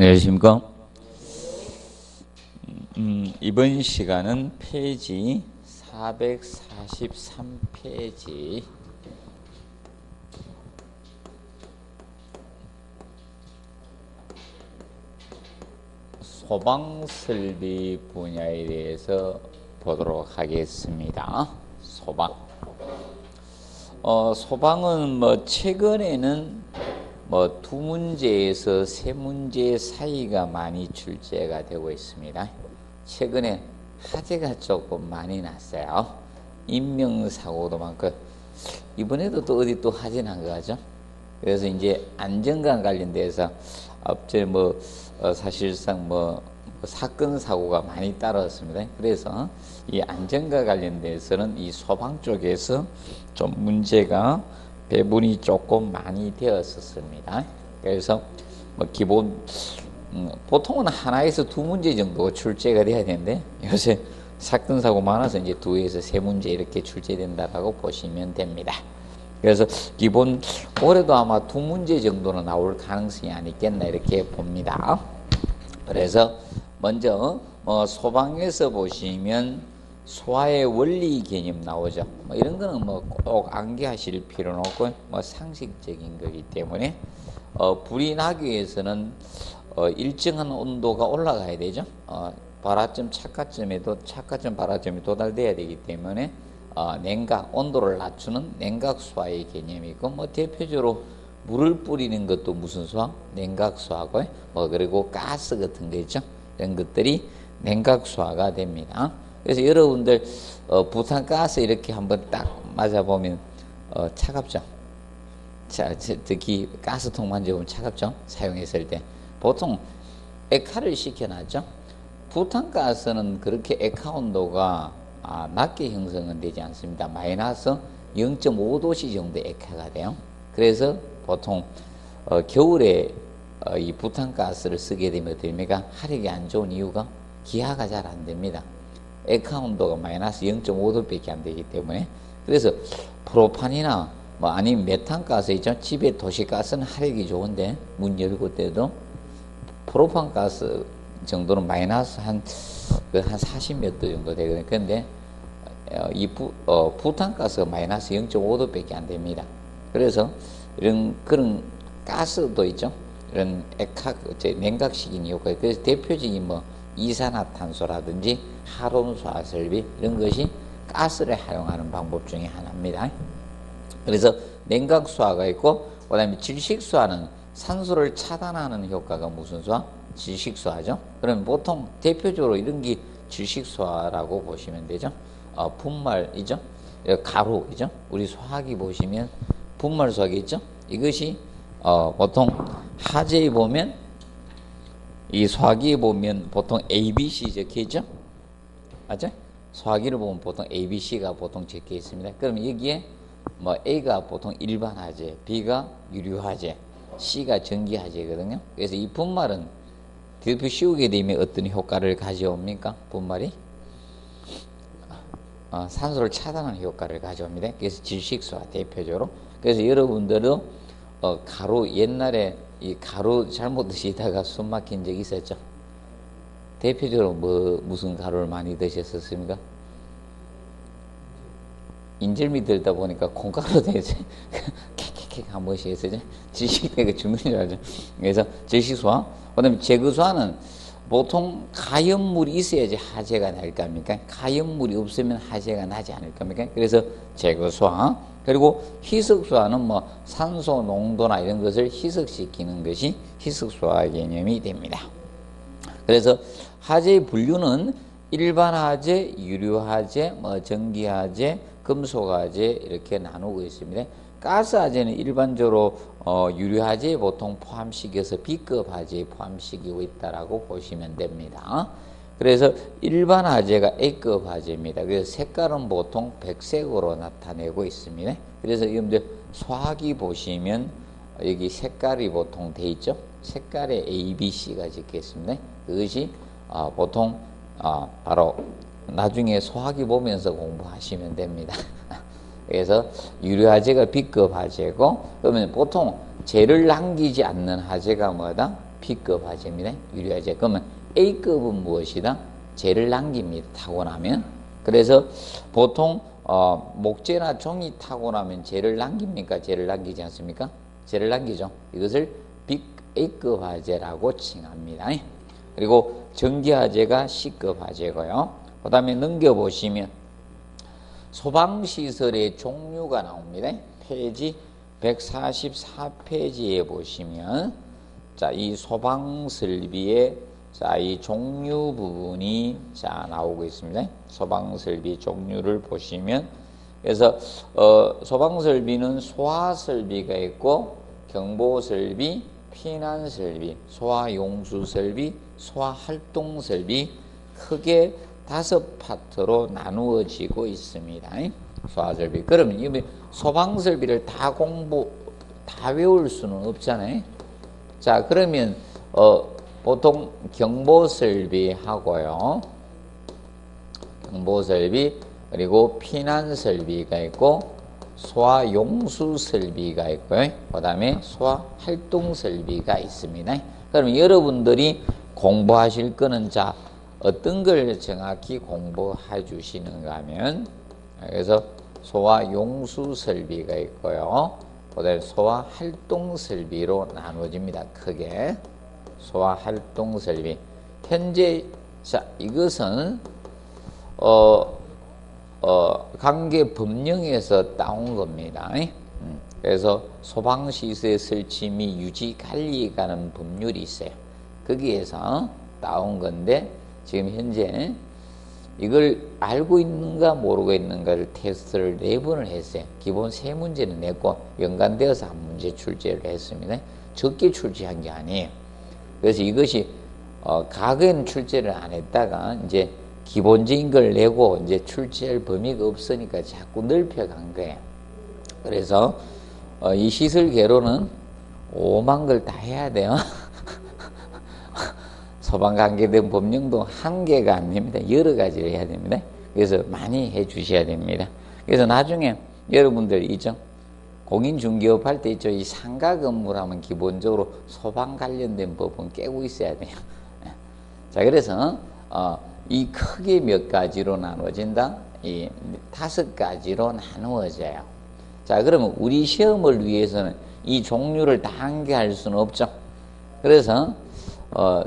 안녕하십니까. 이번 시간은 페이지 443페이지 소방설비 분야에 대해서 보도록 하겠습니다. 소방은 최근에는 두 문제에서 세 문제 사이가 많이 출제가 되고 있습니다. 최근에 화재가 조금 많이 났어요. 인명사고도 많고, 이번에도 또 어디 또 화재 난 거 같죠? 그래서 이제 안전과 관련돼서 앞전에 사실상 사건 사고가 많이 따랐습니다. 그래서 이 안전과 관련돼서는 이 소방 쪽에서 좀 문제가 배분이 조금 많이 되었었습니다. 그래서 기본 보통은 하나에서 두 문제 정도 출제가 돼야 되는데, 요새 사건 사고 많아서 이제 두에서 세 문제 이렇게 출제된다라고 보시면 됩니다. 그래서 기본 올해도 아마 두 문제 정도는 나올 가능성이 아니겠나 이렇게 봅니다. 그래서 먼저 소방에서 보시면 소화의 원리 개념 나오죠. 이런 거는 꼭 암기하실 필요는 없고 상식적인 거기 때문에 불이 나기 위해서는 일정한 온도가 올라가야 되죠. 발화점, 착화점, 발화점이 도달돼야 되기 때문에 냉각, 온도를 낮추는 냉각 소화의 개념이고, 대표적으로 물을 뿌리는 것도 무슨 소화? 냉각 소화고, 그리고 가스 같은 거 있죠. 이런 것들이 냉각 소화가 됩니다. 그래서 여러분들 부탄가스 이렇게 한번 딱 맞아보면 차갑죠. 특히 가스통 만져보면 차갑죠. 사용했을 때 보통 액화를 시켜놨죠. 부탄가스는 그렇게 액화 온도가 낮게 형성은 되지 않습니다. 마이너스 0.5도씨 정도의 액화가 돼요. 그래서 보통 겨울에 이 부탄가스를 쓰게 되면 됩니까? 화력이 안 좋은 이유가 기하가 잘 안 됩니다. 액화 온도가 마이너스 0.5도밖에 안 되기 때문에. 그래서 프로판이나 아니면 메탄가스 있죠. 집에 도시가스는 화력이 좋은데 문 열고 때도 프로판가스 정도는 마이너스 한 40몇 도 정도 되거든요. 그런데 이 부탄가스가 마이너스 0.5도밖에 안 됩니다. 그래서 그런 가스도 있죠. 이런 냉각식인 효과. 그래서 대표적인 이산화탄소라든지 하론소화 설비 이런 것이 가스를 활용하는 방법 중에 하나입니다. 그래서 냉각소화가 있고, 그 다음에 질식소화는 산소를 차단하는 효과가 무슨 소화? 질식소화죠. 그러면 보통 대표적으로 이런 게 질식소화라고 보시면 되죠. 분말이죠. 가루이죠. 우리 소화기 보시면 분말 소화기 있죠. 이것이 보통 화재에 보면 이 소화기에 보면 보통 ABC 적혀있죠? 맞죠? 소화기를 보면 보통 ABC가 보통 적혀 있습니다. 그러면 여기에 A가 보통 일반 화재, B가 유류 화재, C가 전기 화재거든요. 그래서 이 분말은 대표 씌우게 되면 어떤 효과를 가져옵니까? 분말이 산소를 차단하는 효과를 가져옵니다. 그래서 질식소화 대표적으로. 그래서 여러분들도 가루, 옛날에 이 가루 잘못 드시다가 숨 막힌 적 있었죠? 대표적으로 무슨 가루를 많이 드셨었습니까? 인절미 들다 보니까 콩가루 되지. 킥킥킥 한 번씩 했었죠? 질식되고 죽는 줄 알죠? 그래서 질식소화. 그 다음에 제거소화는 보통 가염물이 있어야지 화재가 날 겁니까? 가염물이 없으면 화재가 나지 않을 겁니까? 그래서 제거소화. 그리고 희석소화는 산소 농도나 이런 것을 희석시키는 것이 희석소화 개념이 됩니다. 그래서 화재의 분류는 일반 화재, 유류 화재, 전기 화재, 금속 화재 이렇게 나누고 있습니다. 가스 화재는 일반적으로 유류 화재에 보통 포함시켜서 B급 화재에 포함시키고 있다라고 보시면 됩니다. 그래서 일반 화재가 A급 화재입니다. 그래서 색깔은 보통 백색으로 나타내고 있습니다. 그래서 여러분들 소화기 보시면 여기 색깔이 보통 돼 있죠. 색깔에 ABC가 적혀 있습니다. 그것이 보통 바로 나중에 소화기 보면서 공부하시면 됩니다. 그래서 유류화재가 B급 화재고, 그러면 보통 재를 남기지 않는 화재가 뭐다? B급 화재입니다. 유리화재. 그러면 A급은 무엇이다? 재를 남깁니다. 타고 나면. 그래서 보통 목재나 종이 타고 나면 재를 남깁니까? 재를 남기지 않습니까? 재를 남기죠. 이것을 A급 화재라고 칭합니다. 그리고 전기화재가 C급 화재고요. 그 다음에 넘겨보시면 소방시설의 종류가 나옵니다. 페이지 144페이지에 보시면 자, 이 소방설비의 자, 이 종류 부분이 자, 나오고 있습니다. 소방설비 종류를 보시면 그래서 소방설비는 소화설비가 있고 경보설비, 피난설비, 소화용수설비, 소화활동설비 크게 5파트로 나누어지고 있습니다. 소화설비. 그러면 이 소방설비를 다 외울 수는 없잖아요. 자, 그러면 보통 경보설비 하고요. 경보설비 그리고 피난설비가 있고 소화용수설비가 있고요. 그 다음에 소화활동설비가 있습니다. 그럼 여러분들이 공부하실 거는 자 어떤 걸 정확히 공부해 주시는가 하면 그래서 소화용수설비가 있고요. 그 다음에 소화활동설비로 나눠집니다. 크게 소화활동설비. 현재 자 이것은 관계 법령에서 따온 겁니다. 그래서 소방시설의 설치 및 유지 관리에 관한 법률이 있어요. 거기에서 따온 건데 지금 현재 이걸 알고 있는가 모르고 있는가를 테스트를 4번을 했어요. 기본 3문제는 냈고 연관되어서 1문제 출제를 했습니다. 적게 출제한 게 아니에요. 그래서 이것이 과거에는 출제를 안 했다가 이제 기본적인 걸 내고 이제 출제할 범위가 없으니까 자꾸 넓혀간 거예요. 그래서 이 시설 개로는 오만 걸 다 해야 돼요. 소방 관계된 법령도 한 개가 아닙니다. 여러 가지를 해야 됩니다. 그래서 많이 해 주셔야 됩니다. 그래서 나중에 여러분들 있죠. 공인중개업 할 때 있죠. 이 상가 건물하면 기본적으로 소방 관련된 법은 깨고 있어야 돼요. 자, 그래서 이 크게 몇 가지로 나눠진다? 이 5가지로 나누어져요. 자, 그러면 우리 시험을 위해서는 이 종류를 다 한 개 할 수는 없죠. 그래서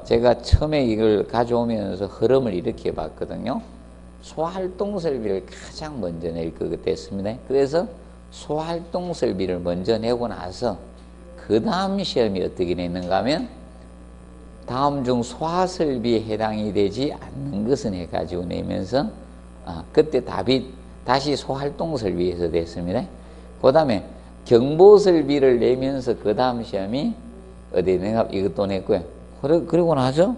제가 처음에 이걸 가져오면서 흐름을 이렇게 봤거든요. 소활동설비를 가장 먼저 낼 것 같았습니다. 그래서 소활동설비를 먼저 내고 나서 그 다음 시험이 어떻게 냈는가 하면 다음 중 소화설비에 해당이 되지 않는 것은 해가지고 내면서 그때 답이 다시 소활동설비에서 됐습니다. 그 다음에 경보설비를 내면서 그 다음 시험이 어디 내가 이것도 냈고요. 그리고 나서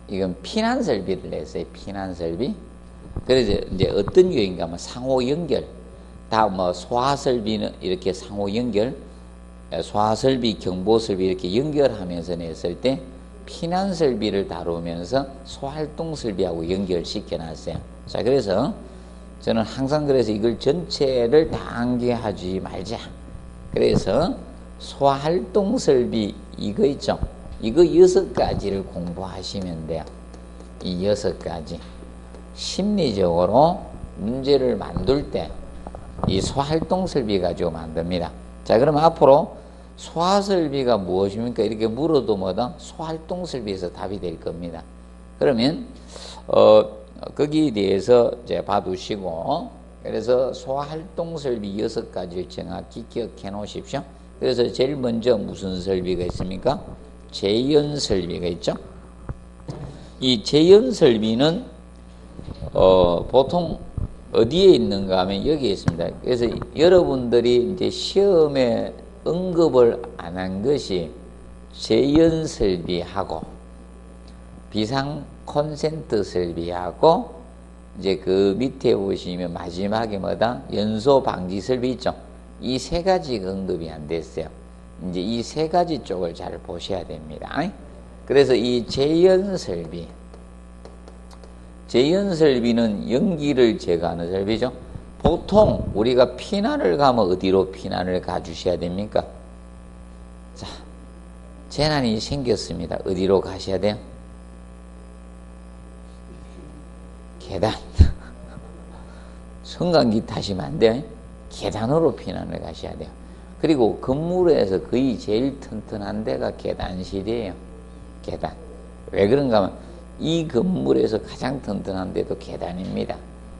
이건 피난설비를 냈어요. 피난설비. 그래서 이제 어떤 유형인가 하면 상호 연결. 다 뭐 소화설비는 이렇게 상호 연결, 소화설비, 경보설비 이렇게 연결하면서 냈을 때 피난설비를 다루면서 소활동설비하고 연결시켜 놨어요. 자, 그래서 저는 항상 그래서 이걸 전체를 다 암기하지 말자. 그래서 소활동설비 이거 있죠. 이거 6가지를 공부하시면 돼요. 이 6가지. 심리적으로 문제를 만들 때 이 소활동설비 가지고 만듭니다. 자, 그럼 앞으로 소화설비가 무엇입니까? 이렇게 물어도 뭐다? 소활동설비에서 답이 될 겁니다. 그러면 거기에 대해서 이제 봐두시고 그래서 소활동설비 6가지를 정확히 기억해 놓으십시오. 그래서 제일 먼저 무슨 설비가 있습니까? 제연설비가 있죠. 이 제연설비는 보통 어디에 있는가 하면 여기에 있습니다. 그래서 여러분들이 이제 시험에 언급을 안 한 것이 제연설비하고 비상 콘센트 설비하고 이제 그 밑에 보시면 마지막에 뭐다? 연소 방지 설비 있죠. 이 3가지가 언급이 안 됐어요. 이제 이 3가지 쪽을 잘 보셔야 됩니다. 그래서 이 제연설비, 제연설비는 연기를 제거하는 설비죠. 보통 우리가 피난을 가면 어디로 피난을 가 주셔야 됩니까? 자, 재난이 생겼습니다. 어디로 가셔야 돼요? 계단. 성감기 타시면 안 돼요. 계단으로 피난을 가셔야 돼요. 그리고 건물에서 거의 제일 튼튼한 데가 계단실이에요. 계단. 왜 그런가 하면 이 건물에서 가장 튼튼한 데도 계단입니다.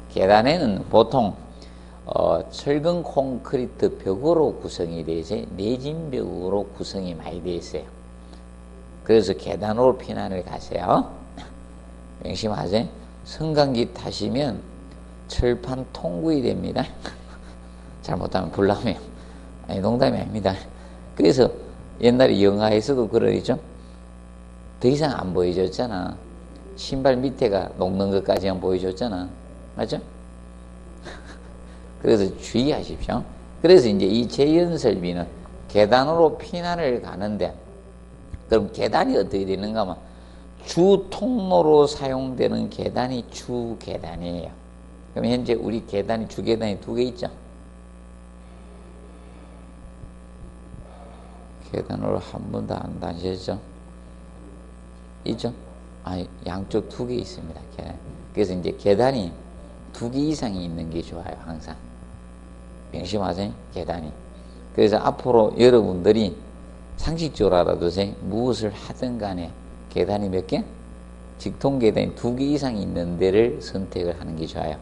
계단에는 보통 철근 콘크리트 벽으로 구성이 되어 있어요. 내진벽으로 구성이 많이 되어 있어요. 그래서 계단으로 피난을 가세요. 명심하세요. 성감기 타시면 철판 통구이 됩니다. 잘못하면 불나면. 아니, 농담이 아닙니다. 그래서 옛날에 영화에서도 그러죠. 더 이상 안 보여줬잖아. 신발 밑에가 녹는 것까지만 보여줬잖아. 맞죠? 그래서 주의하십시오. 그래서 이제 이 재연설비는 계단으로 피난을 가는데, 그럼 계단이 어떻게 되는가 하면 주 통로로 사용되는 계단이 주 계단이에요. 그럼 현재 우리 계단이 주 계단이 2개 있죠. 계단으로 한 번도 안 다니셨죠? 있죠? 아니, 양쪽 2개 있습니다. 계단. 그래서 이제 계단이 2개 이상이 있는 게 좋아요. 항상. 명심하세요. 계단이. 그래서 앞으로 여러분들이 상식적으로 알아두세요. 무엇을 하든 간에 계단이 몇 개? 직통 계단이 2개 이상 있는 데를 선택을 하는 게 좋아요.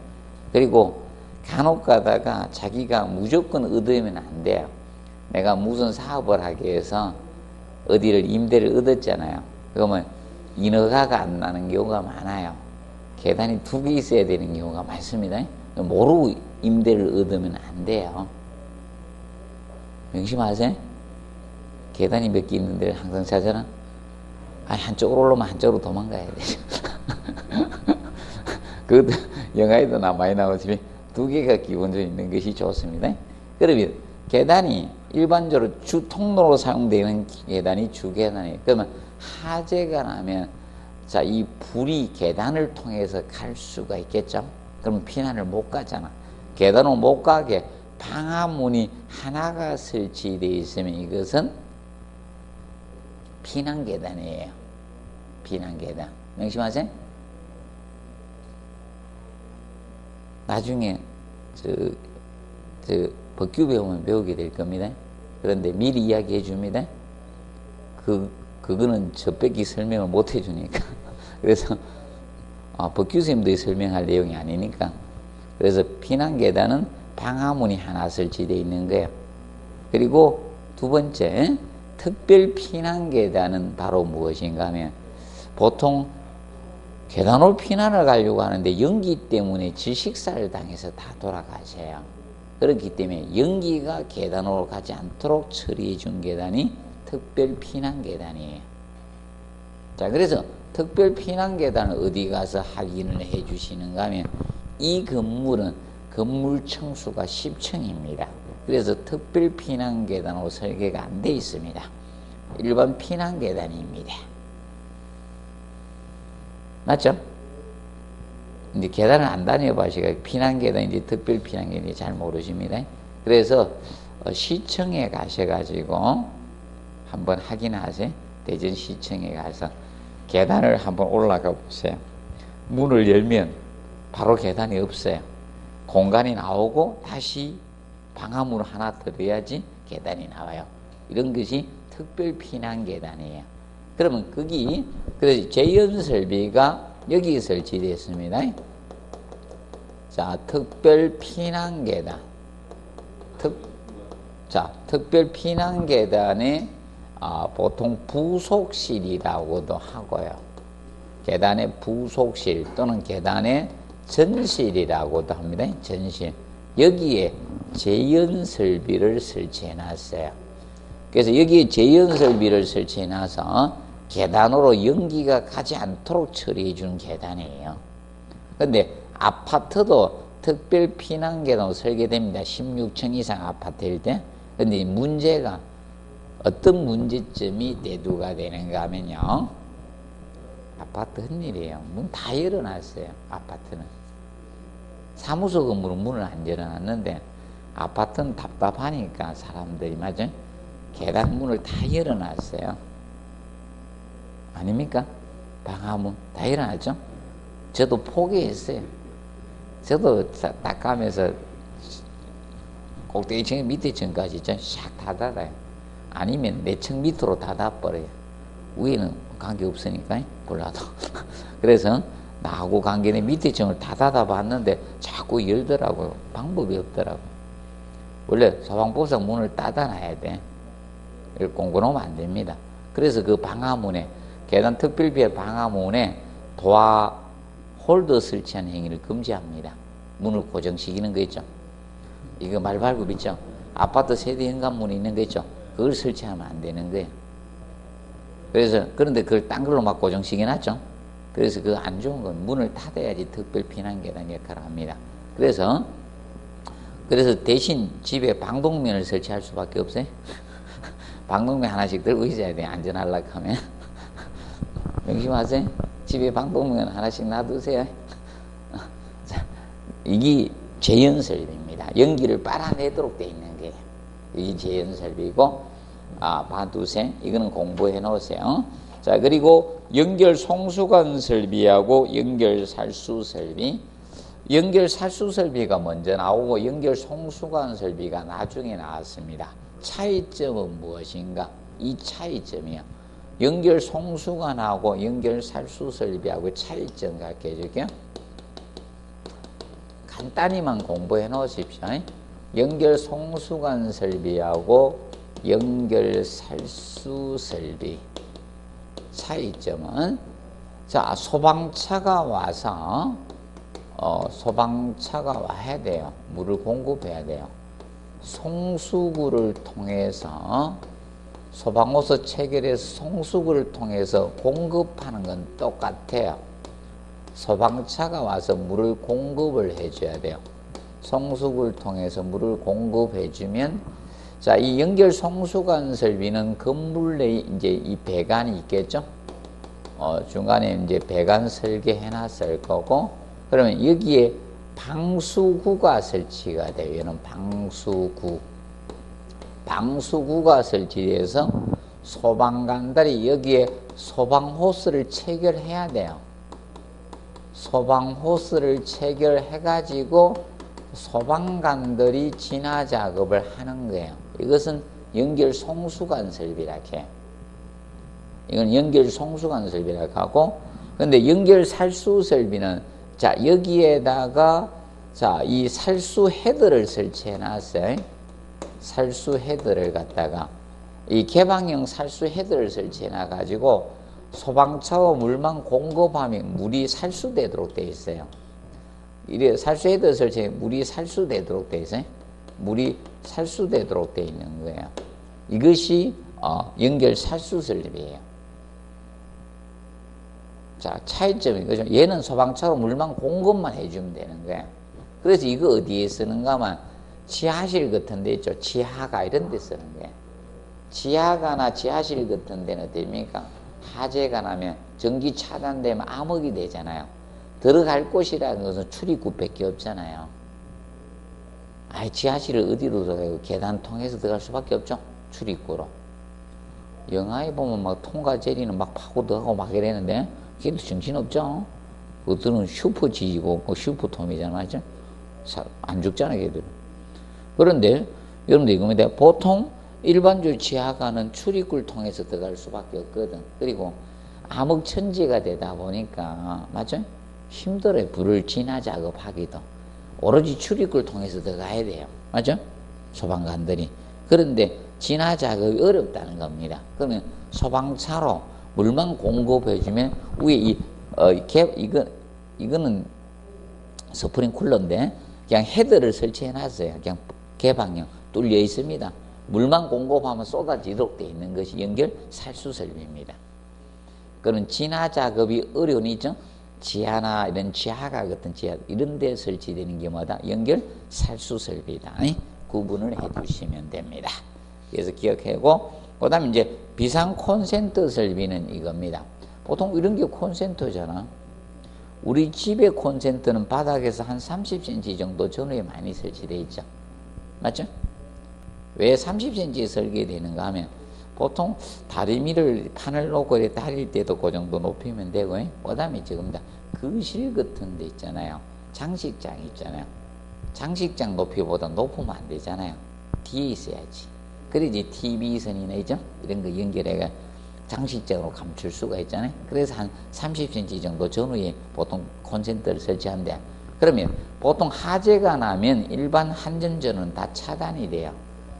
그리고 간혹 가다가 자기가 무조건 얻으면 안 돼요. 내가 무슨 사업을 하기 위해서 어디를 임대를 얻었잖아요. 그러면 인허가가 안 나는 경우가 많아요. 계단이 2개 있어야 되는 경우가 많습니다. 모르고 임대를 얻으면 안 돼요. 명심하세요. 계단이 몇 개 있는 데를 항상 찾아라. 아니, 한쪽으로 올라오면 한쪽으로 도망가야 되죠. 그것도 영화에도 많이 나오지만 2개가 기본적으로 있는 것이 좋습니다. 그러면 계단이 일반적으로 주 통로로 사용되는 계단이 주 계단이에요. 그러면 화재가 나면 자, 이 불이 계단을 통해서 갈 수가 있겠죠? 그럼 피난을 못 가잖아. 계단으로 못 가게 방화문이 하나가 설치되어 있으면 이것은 피난계단이에요. 피난계단. 명심하세요? 나중에 법규 배우면 배우게 될 겁니다. 그런데 미리 이야기해 줍니다. 그거는 저 뺏기 설명을 못 해주니까. 그래서 법규 선생님들이 설명할 내용이 아니니까. 그래서 피난계단은 방화문이 하나 설치되어 있는 거예요. 그리고 2번째, 특별 피난계단은 바로 무엇인가 하면 보통 계단으로 피난을 가려고 하는데 연기 때문에 질식사를 당해서 다 돌아가세요. 그렇기 때문에 연기가 계단으로 가지 않도록 처리해 준 계단이 특별 피난계단이에요. 자, 그래서 특별 피난계단을 어디 가서 확인을 해 주시는가 하면 이 건물은 건물 층수가 10층입니다. 그래서 특별 피난계단으로 설계가 안 돼 있습니다. 일반 피난계단입니다. 맞죠? 이제 계단을 안 다녀봐시가 피난계단인지 특별 피난계단인지 잘 모르십니다. 그래서 시청에 가셔가지고 한번 확인하세요. 대전시청에 가서 계단을 한번 올라가 보세요. 문을 열면 바로 계단이 없어요. 공간이 나오고 다시 방화문을 하나 들어야지 계단이 나와요. 이런 것이 특별 피난계단이에요. 그러면 거기 그래서 재연설비가 여기 설치되었습니다. 자, 특별 피난계단. 특별 피난계단에 보통 부속실이라고도 하고요. 계단의 부속실 또는 계단의 전실이라고도 합니다. 전실. 여기에 재연설비를 설치해 놨어요. 그래서 여기에 재연설비를 설치해 놔서 계단으로 연기가 가지 않도록 처리해 준 계단이에요. 근데 아파트도 특별 피난계단으로 설계됩니다. 16층 이상 아파트일 때. 근데 문제가 어떤 문제점이 대두가 되는가 하면요. 아파트 흔일이에요. 문 다 열어놨어요. 아파트는. 사무소 건물은 문을 안 열어놨는데 아파트는 답답하니까 사람들이 맞아요. 계단 문을 다 열어놨어요. 아닙니까? 방화문 다 일어나죠. 저도 포기했어요. 저도 딱 가면서 꼭대기층 밑에 층까지 샥 다 닫아요. 아니면 내 층 밑으로 다 닫아버려요. 위에는 관계없으니까 몰라도. 그래서 나하고 관계는 밑에 층을 다 닫아봤는데 자꾸 열더라고요. 방법이 없더라고요. 원래 소방법상 문을 닫아놔야 돼. 이걸 공고놓으면 안 됩니다. 그래서 그 방화문에, 계단 특별비의 방화문에 도화 홀더 설치하는 행위를 금지합니다. 문을 고정시키는 거 있죠. 이거 말발굽 있죠. 아파트 세대 현관문이 있는 거 있죠. 그걸 설치하면 안 되는 거예요. 그래서 그런데 그걸 딴 걸로 막 고정시켜 놨죠. 그래서 그 안 좋은 건 문을 닫아야지 특별 피난 계단 역할을 합니다. 그래서 대신 집에 방독면을 설치할 수밖에 없어요. 방독면 하나씩 들고 있어야 돼요. 안전하려고 하면. 명심하세요. 집에 방독면 하나씩 놔두세요. 자, 이게 재연설비입니다. 연기를 빨아내도록 되어 있는 거예요. 이게 재연설비고, 봐두세요. 이거는 공부해 놓으세요. 자, 그리고 연결 송수관 설비하고 연결 살수 설비. 연결 살수 설비가 먼저 나오고 연결 송수관 설비가 나중에 나왔습니다. 차이점은 무엇인가? 이 차이점이요. 연결 송수관하고 연결 살수 설비하고 차이점 가르쳐 줄게요. 간단히만 공부해 놓으십시오. 연결 송수관 설비하고 연결 살수 설비 차이점은, 자, 소방차가 와서 소방차가 와야 돼요. 물을 공급해야 돼요. 송수구를 통해서, 소방호수 체결해서 송수구를 통해서 공급하는 건 똑같아요. 소방차가 와서 물을 공급을 해줘야 돼요. 송수구를 통해서 물을 공급해주면, 자, 이 연결 송수관 설비는 건물 내에 이제 이 배관이 있겠죠? 중간에 이제 배관 설계해 놨을 거고, 그러면 여기에 방수구가 설치가 돼요. 얘는 방수구가 설치돼서 소방관들이 여기에 소방호스를 체결해야 돼요. 소방호스를 체결해가지고 소방관들이 진화 작업을 하는 거예요. 이것은 연결 송수관 설비라고 해요. 이건 연결 송수관 설비라고 하고, 근데 연결 살수 설비는, 자, 여기에다가, 자, 이 살수 헤더를 설치해 놨어요. 살수 헤더를 갖다가, 이 개방형 살수 헤더를 설치해 놔가지고 소방차와 물만 공급하면 물이 살수되도록 되어 있어요. 이래 살수 헤더 설치에 물이 살수되도록 되어 있어요. 물이 살수되도록 되어 있는 거예요. 이것이 연결 살수 설비예요. 자, 차이점이 이거죠. 얘는 소방차가 물만 공급만 해주면 되는 거예요. 그래서 이거 어디에 쓰는가만, 지하실 같은 데 있죠. 지하가 이런 데 쓰는 거예요. 지하가나 지하실 같은 데는 됩니까? 화재가 나면 전기 차단되면 암흑이 되잖아요. 들어갈 곳이라는 것은 출입구밖에 없잖아요. 지하실을 어디로 들어가요? 계단 통해서 들어갈 수밖에 없죠. 출입구로. 영화에 보면 막 통과 제리는 막 파고 들어가고 막 이랬는데, 걔도 정신없죠. 그들은 슈퍼지지고 슈퍼톰이잖아, 맞죠? 안 죽잖아, 걔들은. 그런데 여러분들 이겁니다. 보통 일반적으로 지하가는 출입구를 통해서 들어갈 수밖에 없거든. 그리고 암흑천지가 되다 보니까, 맞죠? 힘들어요. 불을 진화 작업하기도. 오로지 출입구를 통해서 들어가야 돼요. 맞죠? 소방관들이. 그런데 진화 작업이 어렵다는 겁니다. 그러면 소방차로 물만 공급해주면, 위에 이거는 스프링쿨러인데, 그냥 헤더를 설치해 놨어요. 그냥 개방형 뚫려 있습니다. 물만 공급하면 쏟아지도록 되어 있는 것이 연결 살수 설비입니다. 그런 진화 작업이 어려운 있죠. 지하나 이런 지하가 같은 지하 이런 데 설치되는 경우마다 연결 살수 설비다. 구분을 해 두시면 됩니다. 그래서 기억하고, 그 다음에 이제 비상 콘센트 설비는 이겁니다. 보통 이런 게 콘센트잖아. 우리 집의 콘센트는 바닥에서 한 30cm 정도 전후에 많이 설치되어 있죠. 맞죠? 왜 30cm 설계되는가 하면, 보통 다리미를 판을 놓고 이렇게 다릴 때도 그 정도 높이면 되고, 그 다음에 지금 다 거실 같은 데 있잖아요. 장식장 있잖아요. 장식장 높이보다 높으면 안 되잖아요. 뒤에 있어야지. 그래야지 TV선이나 이런 거 연결해가 장식장으로 감출 수가 있잖아요. 그래서 한 30cm 정도 전후에 보통 콘센트를 설치한대. 그러면 보통 화재가 나면 일반 한전전은 다 차단이 돼요.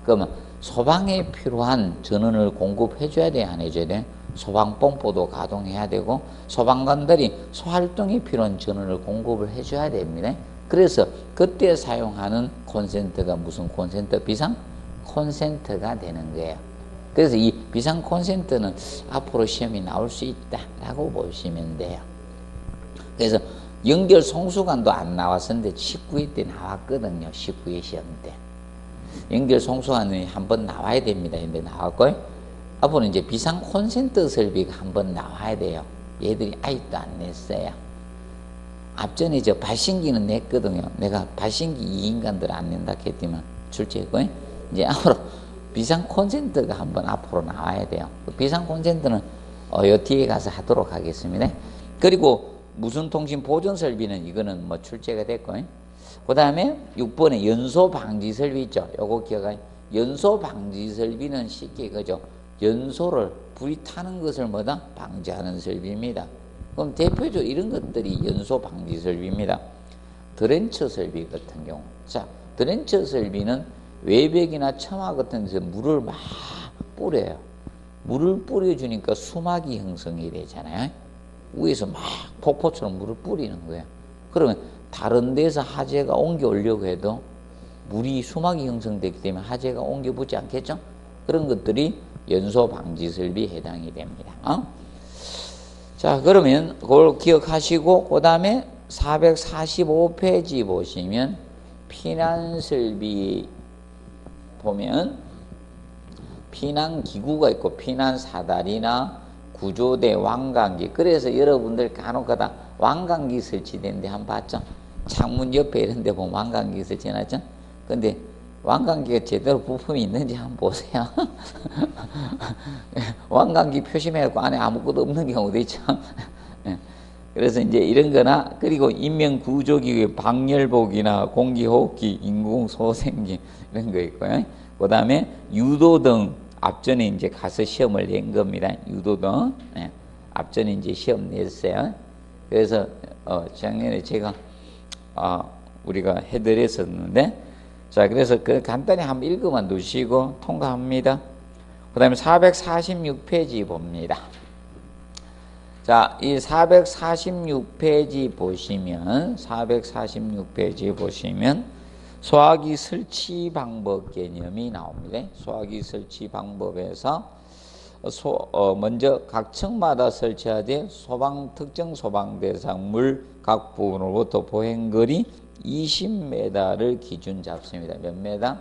그러면 소방에 필요한 전원을 공급해 줘야 돼, 안 해줘야 돼? 소방pompo도 가동해야 되고 소방관들이 소활동에 필요한 전원을 공급을 해 줘야 됩니다. 그래서 그때 사용하는 콘센트가 무슨 콘센트? 비상 콘센트가 되는 거예요. 그래서 이 비상 콘센트는 앞으로 시험이 나올 수 있다라고 보시면 돼요. 그래서 연결 송수관도 안 나왔었는데 19회 때 나왔거든요. 19회 시험 때. 연결 송수관이 한번 나와야 됩니다. 근데 나왔고요. 앞으로 이제 비상 콘센트 설비가 한번 나와야 돼요. 얘들이 아직도 안 냈어요. 앞전에 저 발신기는 냈거든요. 내가 발신기 이 인간들 안 낸다 했더니만 출제했고요. 이제 앞으로 비상 콘센트가 한번 앞으로 나와야 돼요. 비상 콘센트는 요 뒤에 가서 하도록 하겠습니다. 그리고 무선 통신 보존 설비는 이거는 뭐 출제가 됐고, 그 다음에 6번에 연소 방지 설비 있죠. 요거 기억하세요. 연소 방지 설비는 쉽게 그죠. 연소를 불이 타는 것을 뭐다? 방지하는 설비입니다. 그럼 대표적으로 이런 것들이 연소 방지 설비입니다. 드렌처 설비 같은 경우. 자, 드렌처 설비는 외벽이나 처마 같은 데서 물을 막 뿌려요. 물을 뿌려주니까 수막이 형성이 되잖아요. 위에서 막 폭포처럼 물을 뿌리는 거예요. 그러면 다른 데서 화재가 옮겨오려고 해도 물이 수막이 형성되기 때문에 화재가 옮겨붙지 않겠죠? 그런 것들이 연소 방지 설비에 해당이 됩니다. 자, 그러면 그걸 기억하시고, 그 다음에 445페이지 보시면 피난 설비 보면 피난기구가 있고 피난사다리나 구조대, 왕관기. 그래서 여러분들 간혹가다 왕관기 설치된 데 한번 봤죠? 창문 옆에 이런 데 보면 왕관기 설치해놨죠? 근데 왕관기가 제대로 부품이 있는지 한번 보세요. 왕관기 표시해갖고 안에 아무것도 없는 경우도 있죠. 그래서 이제 이런 거나, 그리고 인명구조기구의 방열복이나 공기호흡기, 인공소생기 이런 거 있고요. 그 다음에 유도등, 앞전에 이제 가서 시험을 낸 겁니다. 유도등. 앞전에 이제 시험 냈어요. 그래서, 작년에 제가, 우리가 해드렸었는데, 자, 그래서 그 간단히 한번 읽어만 두시고 통과합니다. 그 다음에 446페이지 봅니다. 자, 이 446페이지 보시면, 소화기 설치 방법 개념이 나옵니다. 소화기 설치 방법에서 먼저 각 층마다 설치하되 특정 소방 대상물 각 부분으로부터 보행거리 20m를 기준 잡습니다. 몇 메다?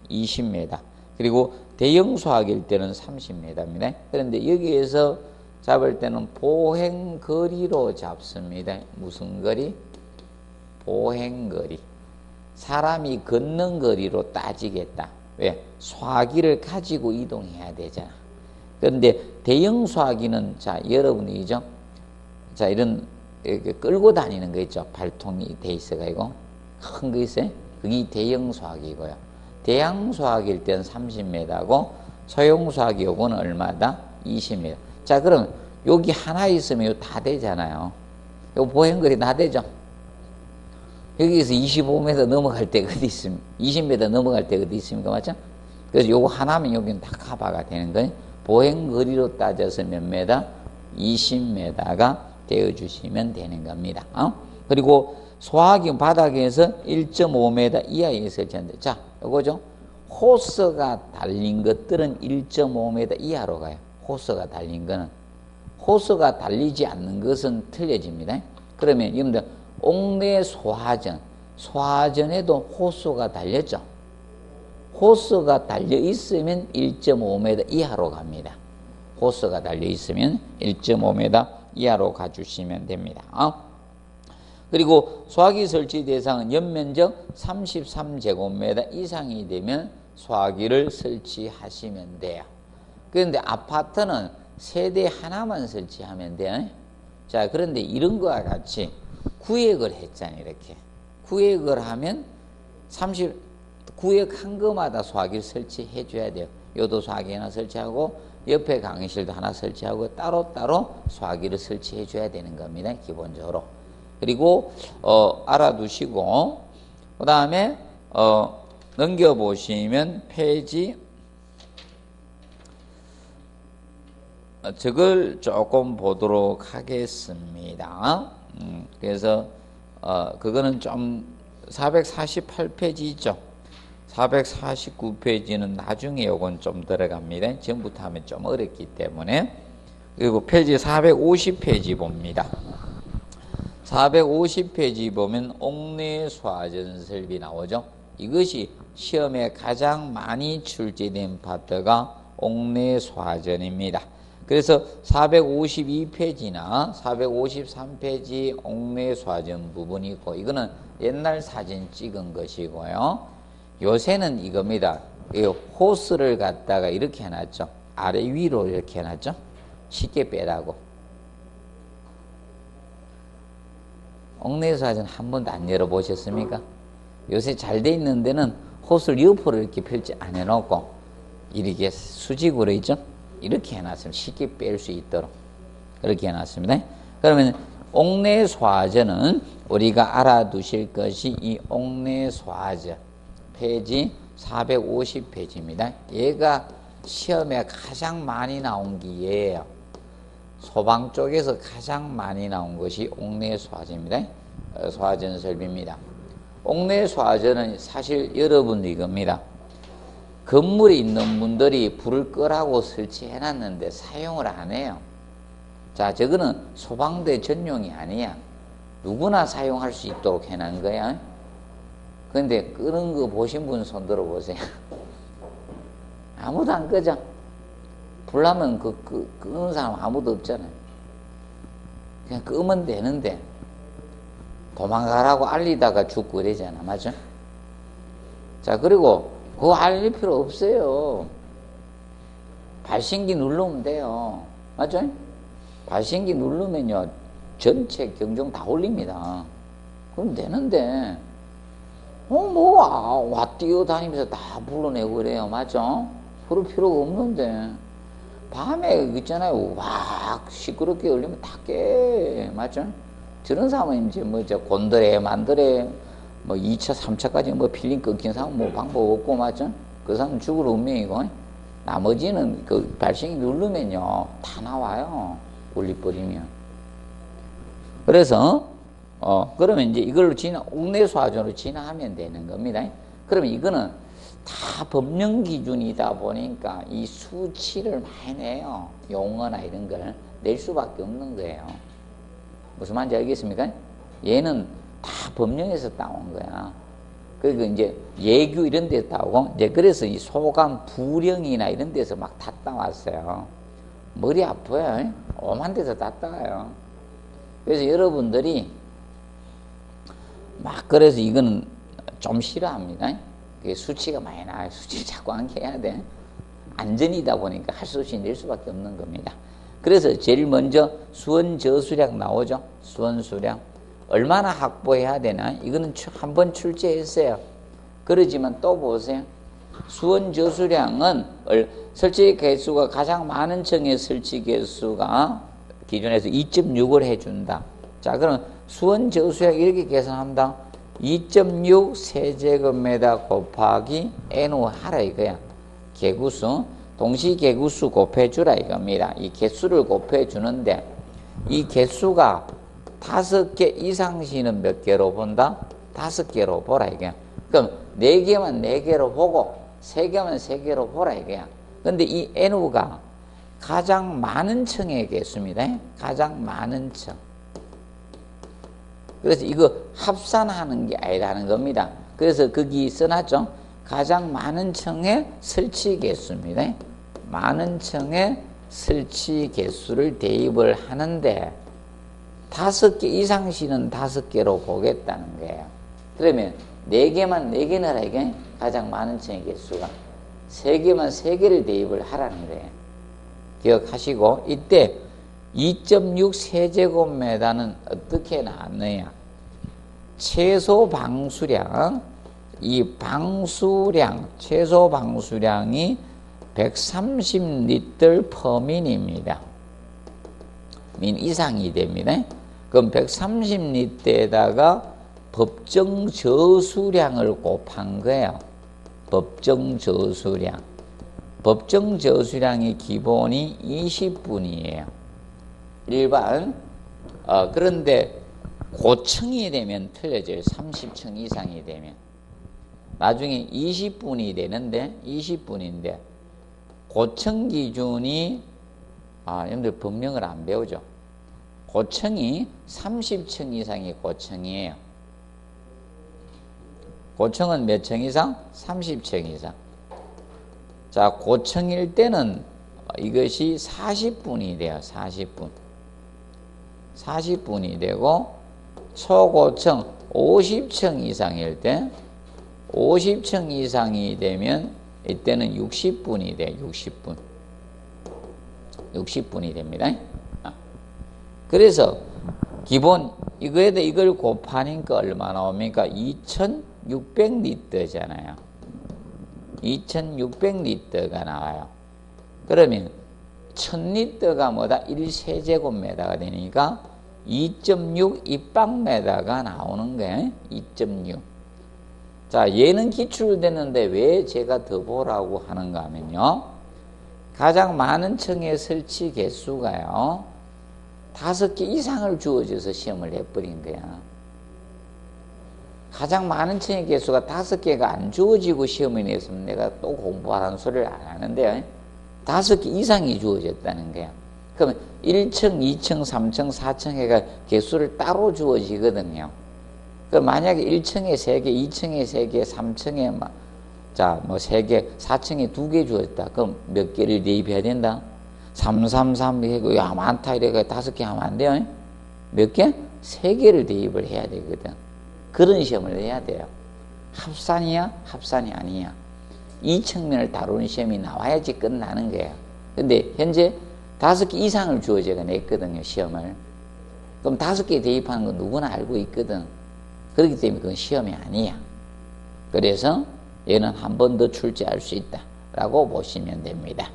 20m. 그리고 대형 소화기일 때는 30m입니다. 그런데 여기에서 잡을 때는 보행거리로 잡습니다. 무슨 거리? 보행거리. 사람이 걷는 거리로 따지겠다. 왜? 소화기를 가지고 이동해야 되잖아. 그런데 대형 소화기는, 자, 여러분이죠? 자, 이런, 이렇게 끌고 다니는 거 있죠? 발통이 돼 있어가지고. 큰 거 있어요? 그게 대형 소화기고요. 대형 소화기일 때는 30m고, 소형 소화기 요거는 얼마다? 20m. 자, 그럼 여기 하나 있으면 다 되잖아요. 요 보행거리 다 되죠? 여기서 25m 넘어갈 때 어디 있습니까? 20m 넘어갈 때 어디 있습니까? 맞죠? 그래서 요거 하나면 여기는 다 커버가 되는 거예요. 보행거리로 따져서 몇 메다? 20m가 되어주시면 되는 겁니다. 그리고 소화기 바닥에서 1.5m 이하에 설치한다. 자, 요거죠? 호스가 달린 것들은 1.5m 이하로 가요. 호스가 달린 거는. 호스가 달리지 않는 것은 틀려집니다. 그러면 여러분들 옥내 소화전에도 호스가 달렸죠. 호스가 달려 있으면 1.5m 이하로 갑니다. 호스가 달려 있으면 1.5m 이하로 가주시면 됩니다. 그리고 소화기 설치 대상은 연면적 33제곱미터 이상이 되면 소화기를 설치하시면 돼요. 그런데 아파트는 세대 하나만 설치하면 돼요. 자, 그런데 이런 거와 같이 구획을 했잖아요. 이렇게 구획을 하면 구획 한 거마다 소화기를 설치해 줘야 돼요. 요도 소화기 하나 설치하고 옆에 강의실도 하나 설치하고 따로따로 소화기를 설치해 줘야 되는 겁니다. 기본적으로. 그리고 알아두시고 그 다음에 넘겨보시면 페이지 저걸 조금 보도록 하겠습니다. 그래서 그거는 좀 448페이지죠. 449페이지는 나중에 요건 좀 들어갑니다. 전부터 하면 좀 어렵기 때문에. 그리고 페이지 450페이지 봅니다. 450페이지 보면 옥내소화전 설비 나오죠. 이것이 시험에 가장 많이 출제된 파트가 옥내소화전입니다. 그래서 452페이지나 453페이지 옥내소화전 부분이 있고, 이거는 옛날 사진 찍은 것이고요. 요새는 이겁니다. 이 호스를 갖다가 이렇게 해놨죠. 아래 위로 이렇게 해놨죠. 쉽게 빼라고. 옥내소화전 한 번도 안 열어보셨습니까? 요새 잘 돼 있는 데는 호스를 옆으로 이렇게 펼치 안 해놓고 이렇게 수직으로 있죠. 이렇게 해놨으면 쉽게 뺄 수 있도록 그렇게 해놨습니다. 그러면 옥내소화전은 우리가 알아두실 것이 이 옥내소화전 페이지 450페이지입니다. 얘가 시험에 가장 많이 나온 게 얘예요. 소방 쪽에서 가장 많이 나온 것이 옥내소화전입니다. 소화전 설비입니다. 옥내소화전은 사실 여러분 이겁니다. 건물에 있는 분들이 불을 끄라고 설치해놨는데 사용을 안 해요. 자, 저거는 소방대 전용이 아니야. 누구나 사용할 수 있도록 해놓은 거야. 근데 끄는 거 보신 분 손 들어보세요. 아무도 안 끄죠. 불나면 끄는 사람 아무도 없잖아요. 그냥 끄면 되는데 도망가라고 알리다가 죽고 그러잖아. 맞죠? 자, 그리고 그거 알릴 필요 없어요. 발신기 누르면 돼요. 맞죠? 발신기 누르면요 전체 경종 다 올립니다. 그럼 되는데 와 뛰어다니면서 다 불러내고 그래요. 맞죠? 그럴 필요가 없는데 밤에 있잖아요. 와 시끄럽게 울리면 다 깨. 맞죠? 저런 사람은 이제 곤드레 만드레 2차 3차까지 필링 끊긴 사람 방법 없고. 맞죠? 그 사람은 죽을 운명이고, 나머지는 그 발신기 누르면요 다 나와요. 울려버리면. 그래서 그러면 이제 이걸로 옥내소화전으로 진화하면 되는 겁니다. 그러면 이거는 다 법령 기준이다 보니까 이 수치를 많이 내요. 용어나 이런 걸 낼 수밖에 없는 거예요. 무슨 말인지 알겠습니까? 얘는 다 법령에서 따온 거야. 그리고 이제 예규 이런 데서 따오고, 이제 그래서 이 소감 부령이나 이런 데서 막 다 따왔어요. 머리 아파요. 오만 데서 다 따와요. 그래서 여러분들이 막 그래서 이거는 좀 싫어합니다. 그게 수치가 많이 나와요. 수치를 자꾸 암기해야 돼. 안전이다 보니까 할 수 없이 낼 수밖에 없는 겁니다. 그래서 제일 먼저 수원 저수량 나오죠. 수원 수량. 얼마나 확보해야 되나? 이거는 한번 출제했어요. 그러지만 또 보세요. 수원 저수량은 설치 개수가 가장 많은 층의 설치 개수가 기준에서 2.6을 해준다. 자, 그럼 수원 저수량 이렇게 계산한다. 2.6 세제곱미터 곱하기 N 하라 이거야. 개구수, 동시 개구수 곱해주라 이겁니다. 이 개수를 곱해주는데 이 개수가 5개 이상 시는 몇 개로 본다? 5개로 보라 이거야. 그럼 4개만 4개로 보고 3개만 3개로 보라 이거야. 근데 이 N가 가장 많은 층의 개수입니다. 가장 많은 층. 그래서 이거 합산하는 게 아니라는 겁니다. 그래서 거기 써놨죠. 가장 많은 층의 설치 개수입니다. 많은 층의 설치 개수를 대입을 하는데 5개 이상 시는 5개로 보겠다는 거예요. 그러면 4개만 4개 넣으라 이게 가장 많은 층의 개수가 3개만 3개를 대입을 하라는 거예요. 기억하시고, 이때 2.6 세제곱미터는 어떻게 나왔느냐? 최소 방수량, 이 방수량, 최소 방수량이 130리터 퍼민입니다. 민 이상이 됩니다. 그럼 130리터에다가 법정 저수량을 곱한 거예요. 법정 저수량. 법정 저수량의 기본이 20분이에요. 일반. 그런데 고층이 되면 틀려져요. 30층 이상이 되면. 나중에 20분이 되는데, 20분인데, 고층 기준이, 여러분들 법령을 안 배우죠? 고층이 30층 이상이 고층이에요. 고층은 몇 층 이상? 30층 이상. 자, 고층일 때는 이것이 40분이 돼요. 40분. 40분이 되고, 초고층 50층 이상일 때, 50층 이상이 되면 이때는 60분이 돼요. 60분. 60분이 됩니다. 그래서 기본 이거에다 이걸 곱하니까 얼마 나옵니까? 2600리터잖아요. 2600리터가 나와요. 그러면 1000리터가 뭐다? 1세제곱미터가 되니까 2.6 입방미터가 나오는 거예요. 2.6. 자, 얘는 기출됐는데 왜 제가 더 보라고 하는가 하면요. 가장 많은 층의 설치 개수가요. 5개 이상을 주어져서 시험을 해버린 거야. 가장 많은 층의 개수가 5개가 안 주어지고 시험에 냈으면 내가 또 공부하라는 소리를 안 하는데 5개 이상이 주어졌다는 거야. 그러면 1층, 2층, 3층, 4층 해가 개수를 따로 주어지거든요. 그럼 만약에 1층에 3개, 2층에 3개, 3층에 자, 3개, 4층에 2개 주어졌다. 그럼 몇 개를 대입해야 된다? 333 이고 야 많다 이래가 5개 하면 안 돼요. 몇 개? 3개를 대입을 해야 되거든. 그런 시험을 해야 돼요. 합산이야? 합산이 아니야. 이 측면을 다루는 시험이 나와야지 끝나는 거예요. 근데 현재 5개 이상을 주어 제가 냈거든요. 시험을. 그럼 5개 대입하는 건 누구나 알고 있거든. 그렇기 때문에 그건 시험이 아니야. 그래서 얘는 한 번 더 출제할 수 있다 라고 보시면 됩니다.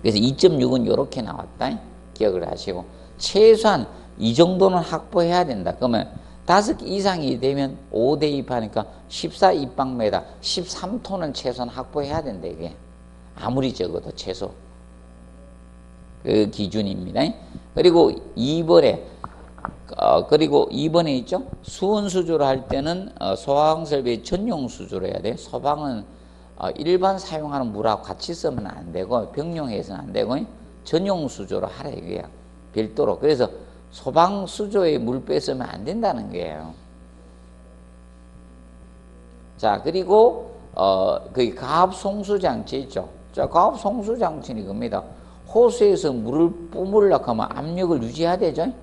그래서 2.6은 이렇게 나왔다. 기억을 하시고, 최소한 이 정도는 확보해야 된다. 그러면 5개 이상이 되면 5 대입하니까 14 입방미터, 13톤은 최소한 확보해야 된다. 이게 아무리 적어도 최소 그 기준입니다. 그리고 2번에 있죠. 수원 수조를 할 때는 소방설비 전용 수조로 해야 돼. 소방은 일반 사용하는 물하고 같이 쓰면 안 되고 병용해서는 안 되고 전용 수조로 하라 이거야. 별도로. 그래서 소방 수조에 물 뺏으면 안 된다는 거예요. 자, 그리고 그 가압 송수 장치 있죠. 자, 가압 송수 장치는 이겁니다. 호수에서 물을 뿜으려고 하면 압력을 유지해야 되죠.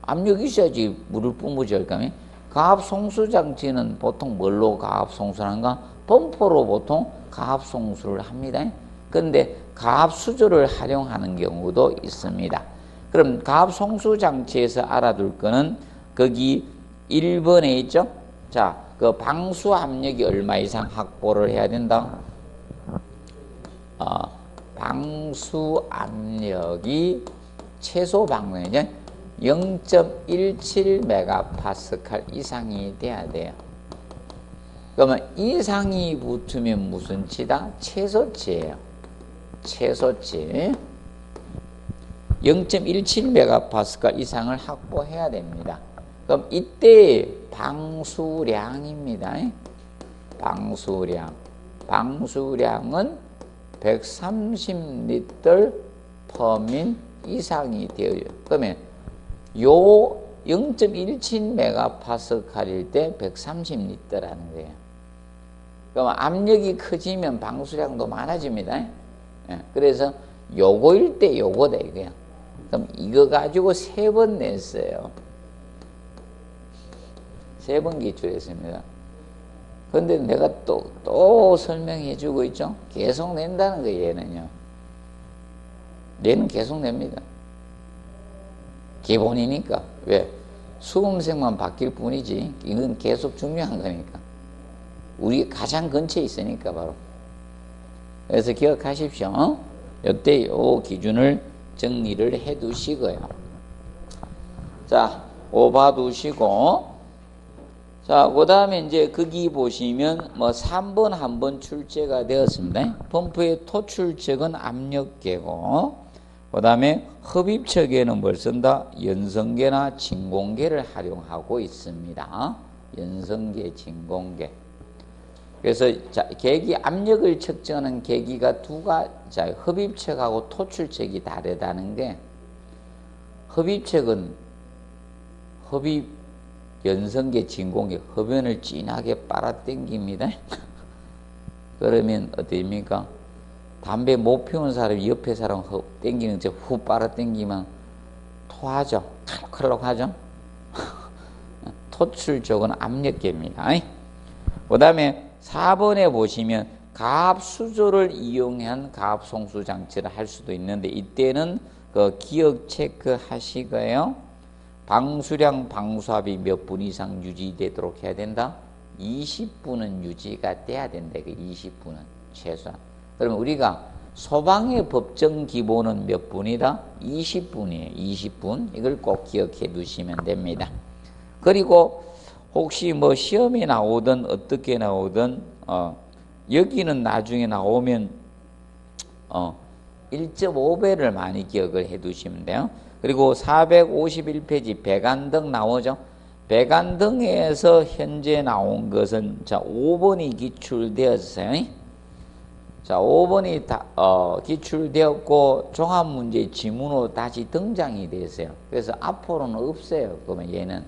압력이 있어야지 물을 뿜으지 할까요? 가압 송수 장치는 보통 뭘로 가압 송수를 한가? 범퍼로 보통 가압 송수를 합니다. 그런데 가압 수조를 활용하는 경우도 있습니다. 그럼 가압 송수 장치에서 알아둘 거는 거기 1번에 있죠. 자, 그 방수 압력이 얼마 이상 확보를 해야 된다? 방수 압력이 최소 방수량이죠. 0.17 메가파스칼 이상이 돼야 돼요. 그러면 이상이 붙으면 무슨 치다? 최소치예요. 최소치. 0.17 메가파스칼 이상을 확보해야 됩니다. 그럼 이때 방수량입니다. 방수량. 방수량은 130리터 퍼민 이상이 되어요. 그러면 요 0.17 메가파스칼일 때 130리터라는 거예요. 그럼 압력이 커지면 방수량도 많아집니다. 그래서 요거일 때 요거다 이거야. 그럼 이거 가지고 3번 냈어요. 3번 기출했습니다. 근데 내가 또, 설명해 주고 있죠? 계속 낸다는 거예요, 얘는요. 내는 계속 냅니다. 기본이니까. 왜? 수험생만 바뀔 뿐이지 이건 계속 중요한 거니까. 우리 가장 근처에 있으니까 바로. 그래서 기억하십시오. 이때 요 기준을 정리를 해 두시고요. 자, 5 봐두시고. 자, 그 다음에 이제 거기 보시면 뭐 3번 한번 출제가 되었습니다. 펌프의 토출적은 압력계고, 그 다음에 흡입처계는 뭘 쓴다? 연성계나 진공계를 활용하고 있습니다. 연성계, 진공계. 그래서 자, 계기 압력을 측정하는 계기가 자, 흡입척하고 토출척이 다르다는 게, 흡입척은 흡입 연성계, 진공계, 흡연을 진하게 빨아당깁니다. 그러면 어떻습니까? 담배 못 피우는 사람이 옆에 사람 당기는 저 후 빨아당기면 토하죠. 칼록칼록 하죠. 토출적은 압력계입니다. 그 다음에 4번에 보시면 가압수조를 이용한 가압송수 장치를 할 수도 있는데, 이때는 그 기억 체크 하시고요. 방수량, 방수압이 몇 분 이상 유지되도록 해야 된다? 20분은 유지가 돼야 된다. 그 20분은 최소한. 그러면 우리가 소방의 법정 기본은 몇 분이다? 20분이에요. 20분. 이걸 꼭 기억해 두시면 됩니다. 그리고 혹시 뭐 시험에 나오든 어떻게 나오든 여기는 나중에 나오면 1.5배를 많이 기억을 해 두시면 돼요. 그리고 451페이지 배관등 나오죠. 배관등에서 현재 나온 것은 자 5번이 기출되었어요. 자 5번이 기출되었고 종합문제 지문으로 다시 등장이 됐어요. 그래서 앞으로는 없어요. 그러면 얘는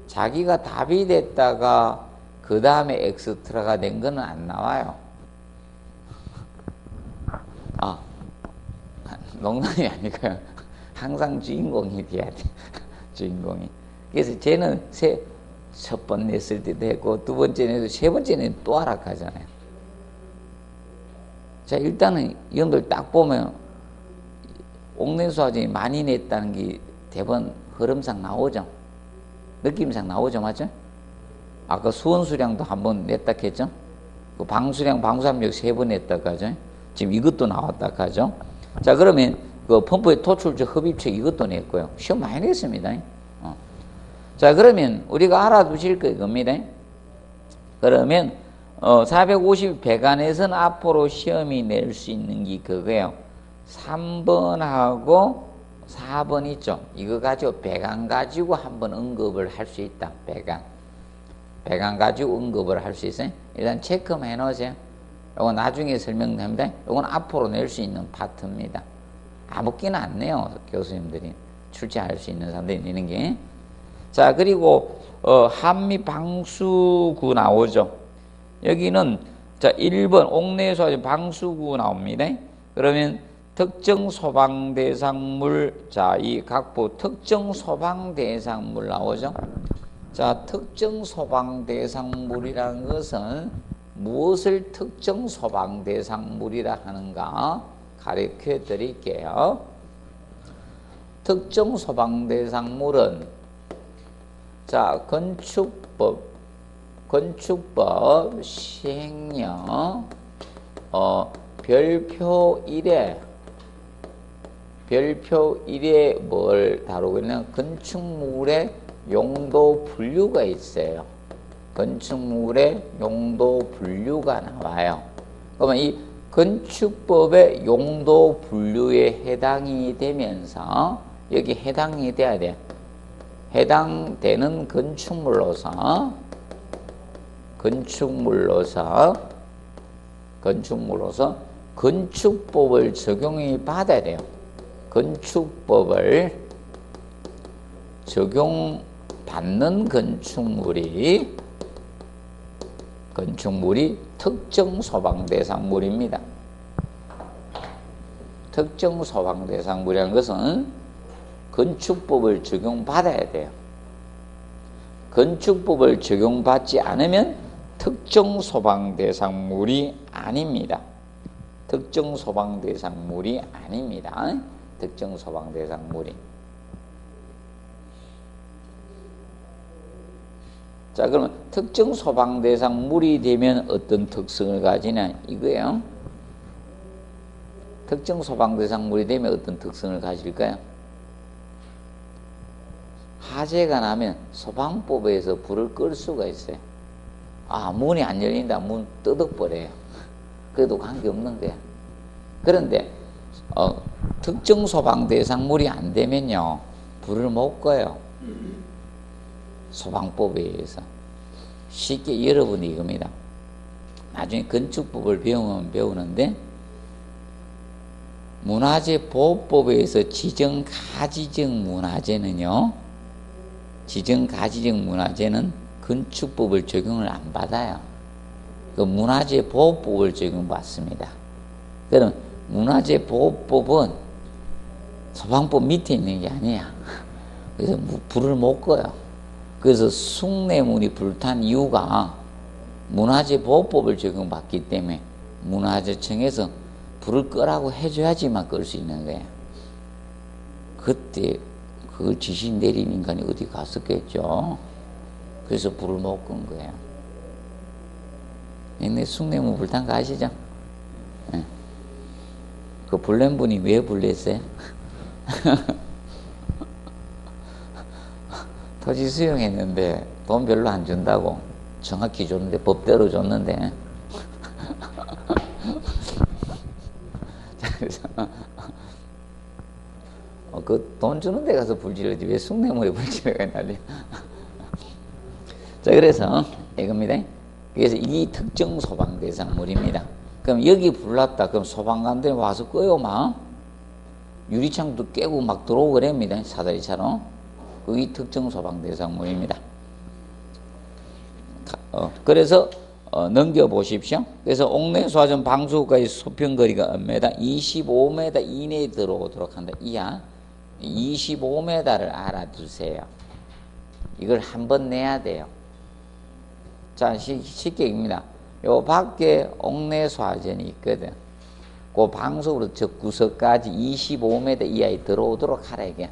자기가 답이 됐다가 그 다음에 엑스트라가 된 거는 안 나와요. 농담이 아니고요. 항상 주인공이 돼야 돼. 주인공이. 그래서 쟤는 첫 번 냈을 때도 했고, 두 번째 내도 세 번째 내도 또 하락하잖아요. 자, 일단은 이런들 딱 보면 옥내수화전이 많이 냈다는 게 대번 흐름상 나오죠. 느낌상 나오죠. 맞죠? 아까 수원수량도 한번 냈다 했죠. 그 방수량, 방수압력 3번 냈다고 하죠. 지금 이것도 나왔다 하죠. 자, 그러면 그 펌프의 토출적 흡입책 이것도 냈고요. 시험 많이 냈습니다. 자, 그러면 우리가 알아두실 거 겁니다. 그러면 450 배관에서는 앞으로 시험이 낼 수 있는 게 그거예요. 3번하고 4번 있죠. 이거 가지고 배관 가지고 한번 응급을 할 수 있다. 배관 가지고 응급을 할 수 있어요. 일단 체크만 해놓으세요. 이건 나중에 설명됩니다. 이건 앞으로 낼 수 있는 파트입니다. 아무끼는 안 내요. 교수님들이 출제할 수 있는 사람들이 내는 게. 자, 그리고 한미 방수구 나오죠. 여기는 자 1번 옥내수화전 방수구 나옵니다. 그러면 특정 소방 대상물, 자, 이 각부 특정 소방 대상물 나오죠. 자, 특정 소방 대상물이라는 것은 무엇을 특정 소방 대상물이라 하는가 가르쳐 드릴게요. 특정 소방 대상물은 자, 건축법 시행령 별표 1에 뭘 다루고 있냐면 건축물의 용도 분류가 있어요. 건축물의 용도 분류가 나와요. 그러면 이 건축법의 용도 분류에 해당이 되면서 여기 해당이 돼야 돼요. 해당되는 건축물로서 건축법을 적용이 받아야 돼요. 건축법을 적용받는 건축물이 특정 소방 대상물입니다. 특정 소방 대상물이라는 것은 건축법을 적용받아야 돼요. 건축법을 적용받지 않으면 특정 소방 대상물이 아닙니다. 특정 소방 대상물이 아닙니다. 특정 소방 대상물이. 자, 그러면 특정 소방 대상물이 되면 어떤 특성을 가지냐 이거예요. 특정 소방 대상물이 되면 어떤 특성을 가질까요? 화재가 나면 소방법에서 불을 끌 수가 있어요. 아, 문이 안 열린다. 문 뜯어버려요. 그래도 관계없는 거야. 그런데 특정 소방 대상물이 안 되면요, 불을 못 꺼요. 소방법에 의해서. 쉽게 여러분이 이겁니다. 나중에 건축법을 배우면 배우는데, 문화재 보호법에 의해서 지정 가지적 문화재는요, 지정 가지적 문화재는 건축법을 적용을 안 받아요. 그 문화재 보호법을 적용받습니다. 그럼 문화재 보호법은 소방법 밑에 있는 게 아니야. 그래서 불을 못 꺼요. 그래서 숭례문이 불탄 이유가 문화재 보호법을 적용받기 때문에 문화재청에서 불을 끄라고 해줘야지만 끌 수 있는 거예요. 그때 그걸 지시 내린 인간이 어디 갔었겠죠. 그래서 불을 못 끈 거예요. 옛날에 숭례문 불탄 거 아시죠? 네. 그 불낸 분이 왜 불냈어요? 토지 수용했는데 돈 별로 안 준다고. 정확히 줬는데 법대로 줬는데. 자, 그래서 그 돈 주는 데 가서 불지르지 왜 숭례문에 불지르가 난리야. 자, 그래서 이겁니다. 그래서 이 특정 소방 대상물입니다. 그럼 여기 불났다. 그럼 소방관들이 와서 꺼요, 막. 유리창도 깨고 막 들어오고 그럽니다. 사다리처럼. 그게 특정 소방 대상물입니다. 그래서 넘겨보십시오. 그래서 옥내수화전 방수구까지 수평거리가 몇 m? 25m 이내에 들어오도록 한다. 이하 25m를 알아두세요. 이걸 한번 내야 돼요. 자, 쉽게 입니다. 요 밖에 옥내수화전이 있거든. 그 방수구로 저 구석까지 25m 이하에 들어오도록 하라 이게.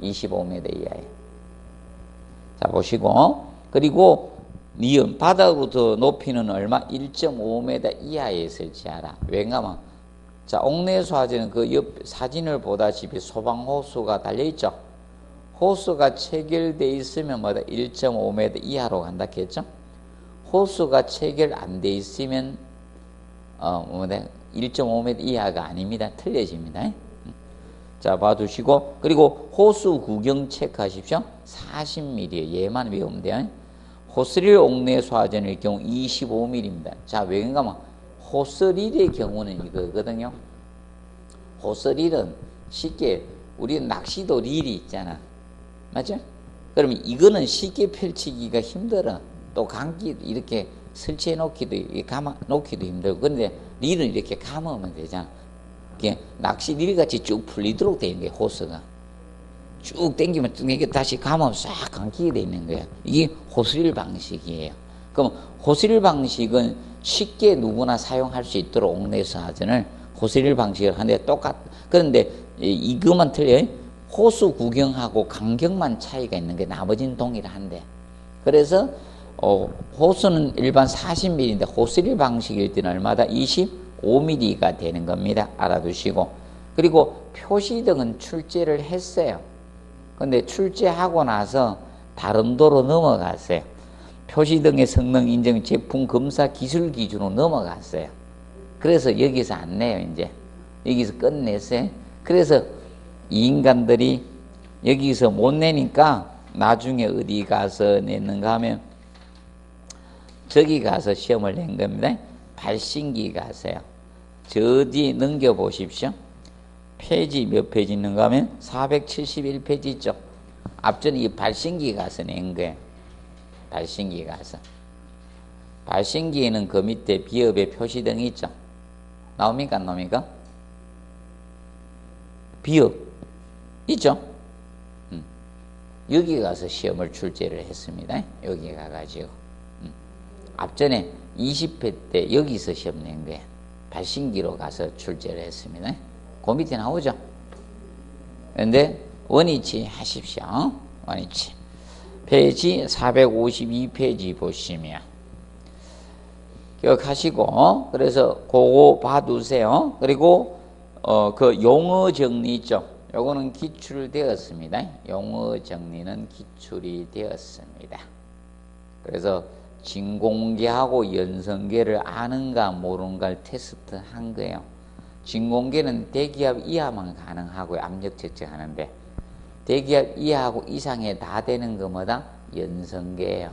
25m 이하에. 자, 보시고. 그리고 니은 바닥으로부터 높이는 얼마? 1.5m 이하에 설치하라. 왜냐면 자, 옥내수화전은 그 옆 사진을 보다시피 소방호수가 달려있죠. 호수가 체결되어 있으면 뭐다? 1.5m 이하로 간다 했죠. 호수가 체결 안 돼 있으면 1.5m 이하가 아닙니다. 틀려집니다. 자, 봐두시고. 그리고 호수 구경 체크하십시오. 40mm 얘만 외우면 돼요. 호스릴 옥내수화전일 경우 25mm입니다. 자, 왜냐면 호스릴의 경우는 이거거든요. 호스릴은 쉽게 우리는 낚시도 릴이 있잖아. 맞죠? 그러면 이거는 쉽게 펼치기가 힘들어. 또 감기 이렇게 설치해 놓기도, 감아 놓기도 힘들고. 그런데 릴은 이렇게 감으면 되잖아. 이게 낚시 릴같이 쭉 풀리도록 되어 있는 거예요, 호스가. 쭉 당기면 이게 다시 감으면 싹 감기게 되어 있는 거예요. 이게 호스릴 방식이에요. 그럼 호스릴 방식은 쉽게 누구나 사용할 수 있도록 옥내수화전을 호스릴 방식을 하는데 그런데 이것만 틀려요. 호수 구경하고 간격만 차이가 있는 게 나머지는 동일한데. 그래서 호수는 일반 40mm인데 호스릴 방식일 때는 얼마다? 25mm가 되는 겁니다. 알아두시고. 그리고 표시등은 출제를 했어요. 근데 출제하고 나서 다른 도로 넘어갔어요. 표시등의 성능 인정 제품 검사 기술 기준으로 넘어갔어요. 그래서 여기서 안 내요, 이제. 여기서 끝냈어요. 그래서 이 인간들이 여기서 못 내니까 나중에 어디 가서 냈는가 하면 저기 가서 시험을 낸 겁니다. 발신기 가서요. 저 뒤에 넘겨보십시오. 페이지 몇 페이지 있는가 하면 471페이지 있죠. 앞전에 이 발신기 가서 낸 거예요. 발신기 가서. 발신기에는 그 밑에 비읍의 표시등이 있죠. 나옵니까? 안 나옵니까? 비읍 있죠? 여기 가서 시험을 출제를 했습니다. 여기 가가지고. 앞전에 20회 때 여기서 시험 낸 거예요. 발신기로 가서 출제를 했습니다. 그 밑에 나오죠. 그런데 원위치 하십시오. 원위치. 페이지 452페이지 보시면 기억하시고, 그래서 그거 봐두세요. 그리고 그 용어 정리 있죠. 요거는 기출되었습니다. 용어 정리는 기출이 되었습니다. 그래서 진공계하고 연성계를 아는가 모르는가를 테스트 한 거예요. 진공계는 대기압 이하만 가능하고요. 압력 측정하는데 대기압 이하하고 이상에 다 되는 것마다 연성계예요.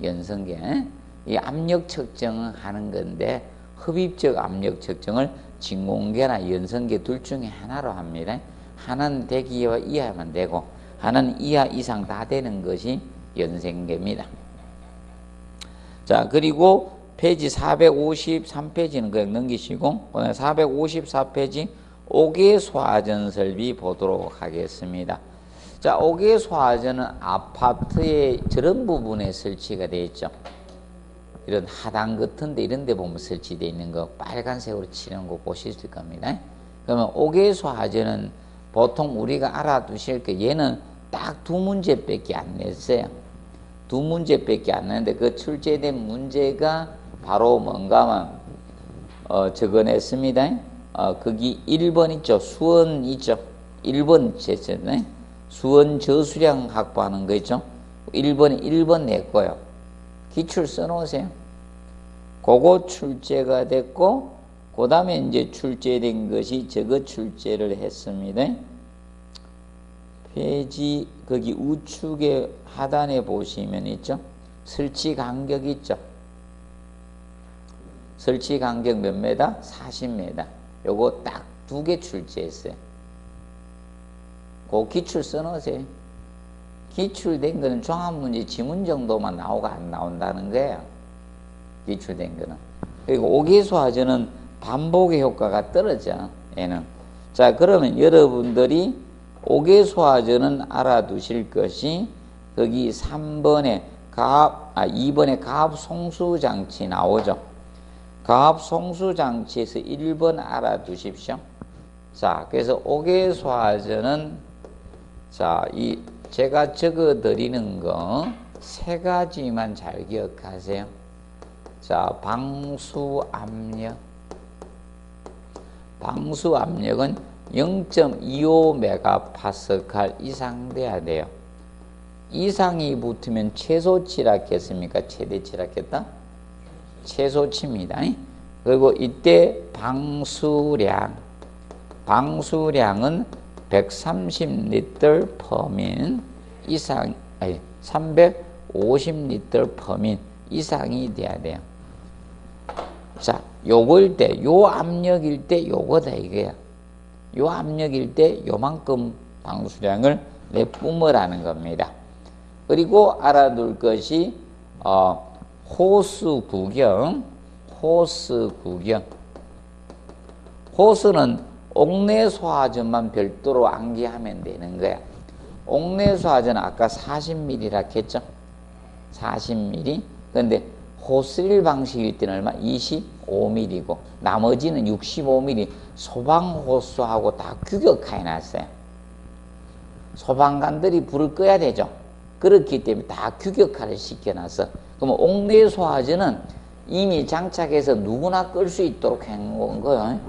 연성계. 이 압력 측정을 하는 건데 흡입적 압력 측정을 진공계나 연성계 둘 중에 하나로 합니다. 하나는 대기압 이하만 되고 하나는 이하 이상 다 되는 것이 연성계입니다. 자, 그리고 페이지 453페이지는 그냥 넘기시고 454페이지 5개 소화전 설비 보도록 하겠습니다. 자, 5개 소화전은 아파트의 저런 부분에 설치가 되어 있죠. 이런 하단 같은 데 이런 데 보면 설치되어 있는 거 빨간색으로 칠한 거 보실 겁니다. 그러면 5개 소화전은 보통 우리가 알아두실 게 얘는 딱 두 문제밖에 안 냈어요. 두 문제밖에 안 냈는데 그 출제된 문제가 바로 뭔가만 적어냈습니다. 거기 1번 있죠. 수원 있죠. 1번 제시네. 수원 저수량 확보하는 거 있죠. 1번 냈고요. 기출 써놓으세요. 그거 출제가 됐고, 그 다음에 이제 출제된 것이 저거 출제를 했습니다. 페이지, 거기 우측에 하단에 보시면 있죠. 설치 간격 있죠. 설치 간격 몇 메다? 40m. 요거 딱 2개 출제했어요. 그 기출 써놓으세요. 기출된 거는 종합문제 지문 정도만 나오고 안 나온다는 거예요. 기출된 거는. 그리고 5개 소화전은 반복의 효과가 떨어져. 얘는. 자, 그러면 여러분들이 5개 소화전은 알아두실 것이 거기 3번에 2번에 가압 송수장치 나오죠. 가압 송수장치에서 1번 알아두십시오. 자, 그래서 5개 소화전은 자, 제가 적어 드리는 거 3가지만 잘 기억하세요. 자, 방수압력. 방수압력은 0.25메가파스칼 이상 돼야 돼요. 이상이 붙으면 최소치라겠습니까? 최대치라겠다? 최소치입니다. 그리고 이때 방수량은 130리터 퍼민 이상, 350리터 퍼민 이상이 돼야 돼요. 자, 요걸 때, 요 압력일 때 요거다 이거야. 요 압력일 때 요만큼 방수량을 내뿜으라는 겁니다. 그리고 알아둘 것이 호스 구경. 호스는 옥내 소화전만 별도로 암기하면 되는 거야. 옥내 소화전은 아까 40ml라 했죠? 40ml. 그런데 호스릴 방식일 때는 얼마? 25ml고 나머지는 65ml 소방호스하고 다 규격해 놨어요. 소방관들이 불을 꺼야 되죠. 그렇기 때문에 다 규격화를 시켜놨어. 그러면 옥내 소화전은 이미 장착해서 누구나 끌 수 있도록 해놓은 거예요.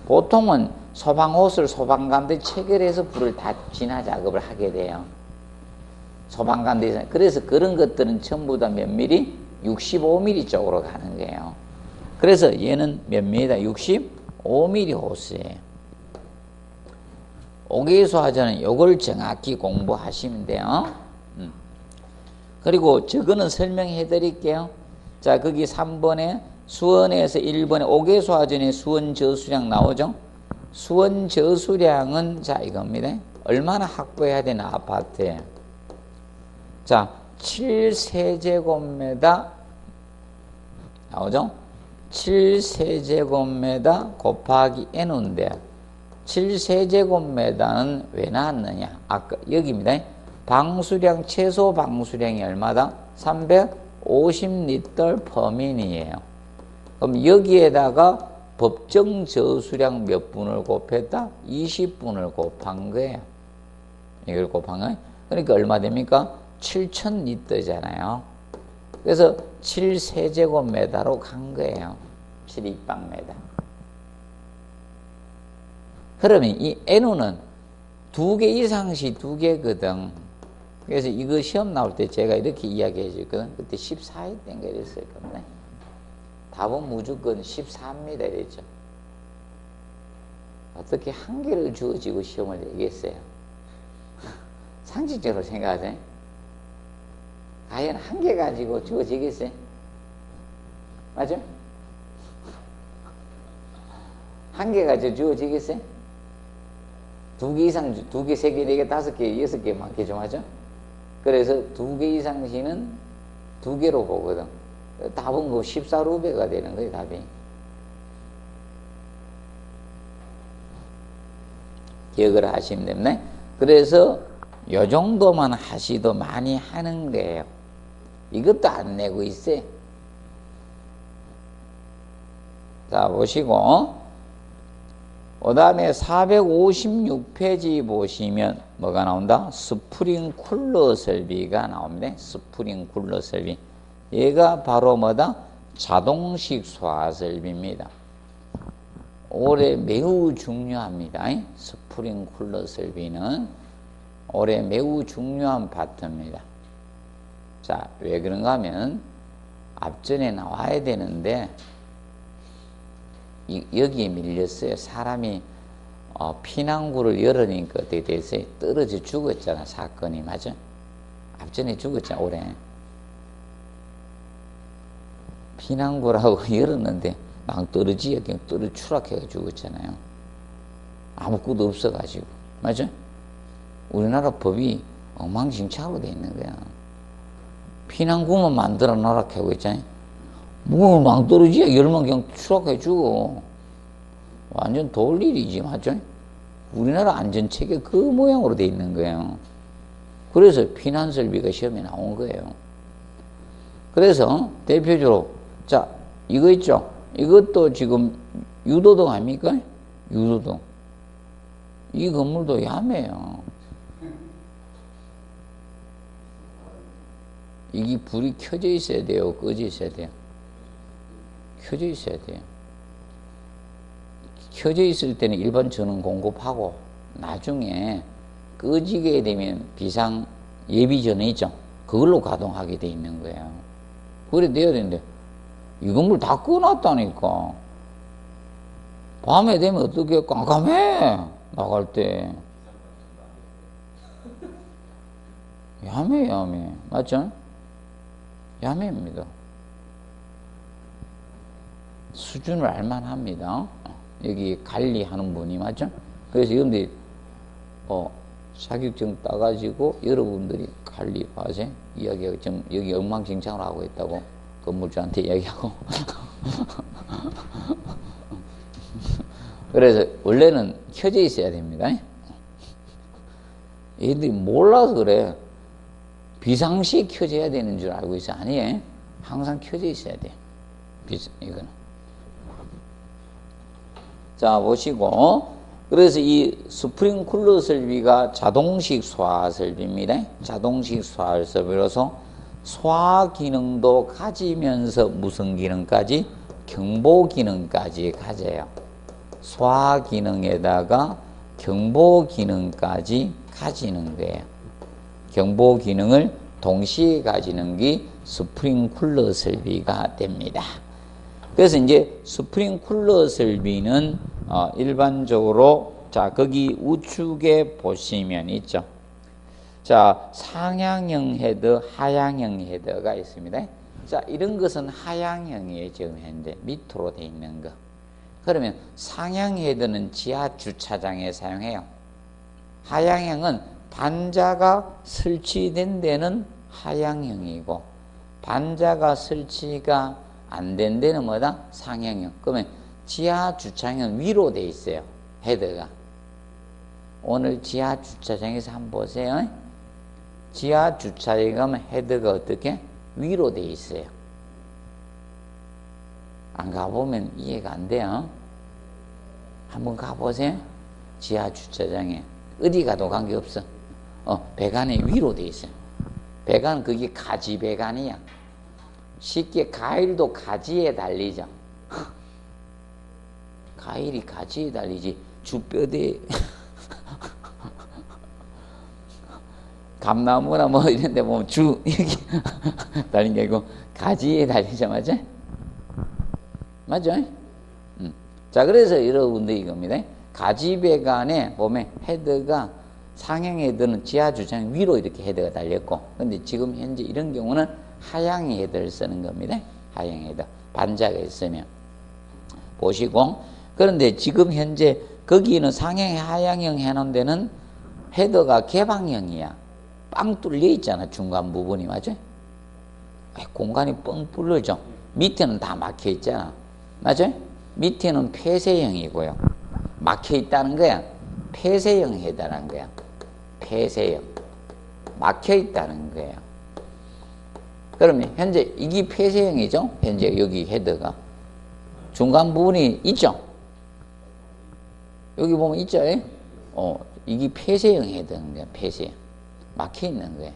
보통은 소방호스를 소방관들이 체결해서 불을 다 진화 작업을 하게 돼요. 소방관들이. 그래서 그런 것들은 전부 다 몇 미리? 65mm 쪽으로 가는 거예요. 그래서 얘는 몇 미리다? 65mm 호스예요. 5개 소화전은 요걸 정확히 공부하시면 돼요. 그리고 저거는 설명해 드릴게요. 자, 거기 3번에 수원에서 1번에 5개 소화전의 수원 저수량 나오죠? 수원 저수량은 자, 이겁니다. 얼마나 확보해야 되나, 아파트에. 자, 7세제곱미터 나오죠? 7세제곱미터 곱하기 n인데 7세제곱미터는 왜 나왔느냐? 아까 여기입니다. 방수량, 최소 방수량이 얼마다? 350리터 퍼민이에요. 그럼 여기에다가 법정 저수량 몇 분을 곱했다? 20분을 곱한 거예요. 이걸 곱한 거예요. 그러니까 얼마 됩니까? 7,000리터잖아요. 그래서 7세제곱미터로 간 거예요. 7입방미터. 그러면 이 NO는 2개 이상씩 2개거든. 그래서 이거 시험 나올 때 제가 이렇게 이야기해 줬거든. 그때 14일 땐가 이랬을 건데. 답은 무조건 14입니다. 이랬죠. 어떻게 한 개를 주어지고 시험을 내겠어요? 상식적으로 생각하세요. 과연 한 개 가지고 주어지겠어요? 맞죠? 한 개 가지고 주어지겠어요? 2개 이상, 2개, 3개, 4개, 5개, 6개 많게 좀 하죠? 그래서 2개 이상씩은 2개로 보거든. 답은 그 14루베가 되는 거예요, 답이. 기억을 하시면 됩니다. 그래서 요 정도만 하시도 많이 하는 거예요. 이것도 안 내고 있어요. 자, 보시고. 그 다음에 456페이지 보시면 뭐가 나온다? 스프링쿨러 설비가 나옵니다. 스프링쿨러 설비. 얘가 바로 뭐다? 자동식 소화 설비입니다. 올해 매우 중요합니다. 스프링쿨러 설비는 올해 매우 중요한 파트입니다. 자, 왜 그런가 하면 앞전에 나와야 되는데 여기에 밀렸어요. 사람이 피난구를 열으니까 어떻게 됐어요? 떨어져 죽었잖아. 사건이. 맞아? 앞전에 죽었잖아. 올해 피난구라고 열었는데 낭떠러지에 그냥 떨어 추락해가 죽었잖아요. 아무것도 없어가지고. 맞아? 우리나라 법이 엉망진창으로 돼 있는 거야. 피난구만 만들어 놓으라 하고 있잖아요. 뭐 낭떠러지에 열면 그냥 추락해 죽어. 완전 도울 일이지. 맞죠? 우리나라 안전체계 그 모양으로 돼 있는 거예요. 그래서 피난설비가 시험에 나온 거예요. 그래서 대표적으로 자, 이거 있죠? 이것도 지금 유도동 아닙니까? 유도동. 이 건물도 야매요. 이게 불이 켜져 있어야 돼요? 꺼져 있어야 돼요? 켜져 있어야 돼요. 켜져 있을 때는 일반 전원 공급하고 나중에 꺼지게 되면 비상 예비 전원 있죠? 그걸로 가동하게 돼 있는 거예요. 그래 돼야 되는데 이 건물 다 꺼놨다니까. 밤에 되면 어떻게 깜깜해. 나갈 때. 야매. 맞죠? 야매입니다. 수준을 알만합니다. 여기 관리하는 분이. 맞죠? 그래서 여러분들이 자격증 따가지고 여러분들이 관리 과제 이야기하고 지금 여기 엉망진창을 하고 있다고 건물주한테 이야기하고 그래서 원래는 켜져 있어야 됩니다. 얘들이 몰라서 그래. 비상시에 켜져야 되는 줄 알고 있어. 아니에요. 항상 켜져 있어야 돼. 이거는. 자, 보시고. 그래서 이 스프링쿨러 설비가 자동식 소화 설비입니다. 자동식 소화 설비로서 소화 기능도 가지면서 무슨 기능까지? 경보 기능까지 가져요. 소화 기능에다가 경보 기능까지 가지는 거예요. 경보 기능을 동시에 가지는 게 스프링쿨러 설비가 됩니다. 그래서 이제 스프링쿨러 설비는 일반적으로 자 거기 우측에 보시면 있죠. 자 상향형 헤더, 하향형 헤더가 있습니다. 자 이런 것은 하향형이에요. 지금 현재 밑으로 돼 있는 거. 그러면 상향 헤더는 지하 주차장에 사용해요. 하향형은 반자가 설치된 데는 하향형이고 반자가 설치가 안 된 데는 뭐다? 상향형. 그러면 지하 주차장은 위로 돼 있어요. 헤더가. 오늘 지하 주차장에서 한번 보세요. 지하 주차장에 가면 헤더가 어떻게? 위로 돼 있어요. 안 가보면 이해가 안 돼요. 한번 가보세요. 지하 주차장에. 어디 가도 관계없어. 배관이 위로 돼 있어요. 배관, 그게 가지 배관이야. 쉽게 가일도 가지에 달리죠. 가일이 가지에 달리지, 주뼈대. 감나무나 뭐 이런 데 보면 여기 달린 게 아니고 가지에 달리죠. 맞아? 맞죠? 자, 그래서 여러분들 이겁니다. 가지 배관에 보면 헤드가, 상행 헤드는 지하 주차장 위로 이렇게 헤드가 달렸고, 근데 지금 현재 이런 경우는 하향 헤드를 쓰는 겁니다. 하향 헤드. 반자가 있으면. 보시고, 그런데 지금 현재 거기는 상행 하향형 해놓은 데는 헤드가 개방형이야. 빵 뚫려 있잖아, 중간 부분이. 맞죠? 공간이 뻥 뚫려져. 밑에는 다 막혀 있잖아. 맞죠? 밑에는 폐쇄형이고요. 막혀 있다는 거야. 폐쇄형 헤드라는 거야. 폐쇄형. 막혀 있다는 거예요. 그러면 현재 이게 폐쇄형이죠? 현재 여기 헤드가. 중간 부분이 있죠? 여기 보면 있죠? 이게 폐쇄형 헤드인 거야. 폐쇄형. 막혀 있는 거예요.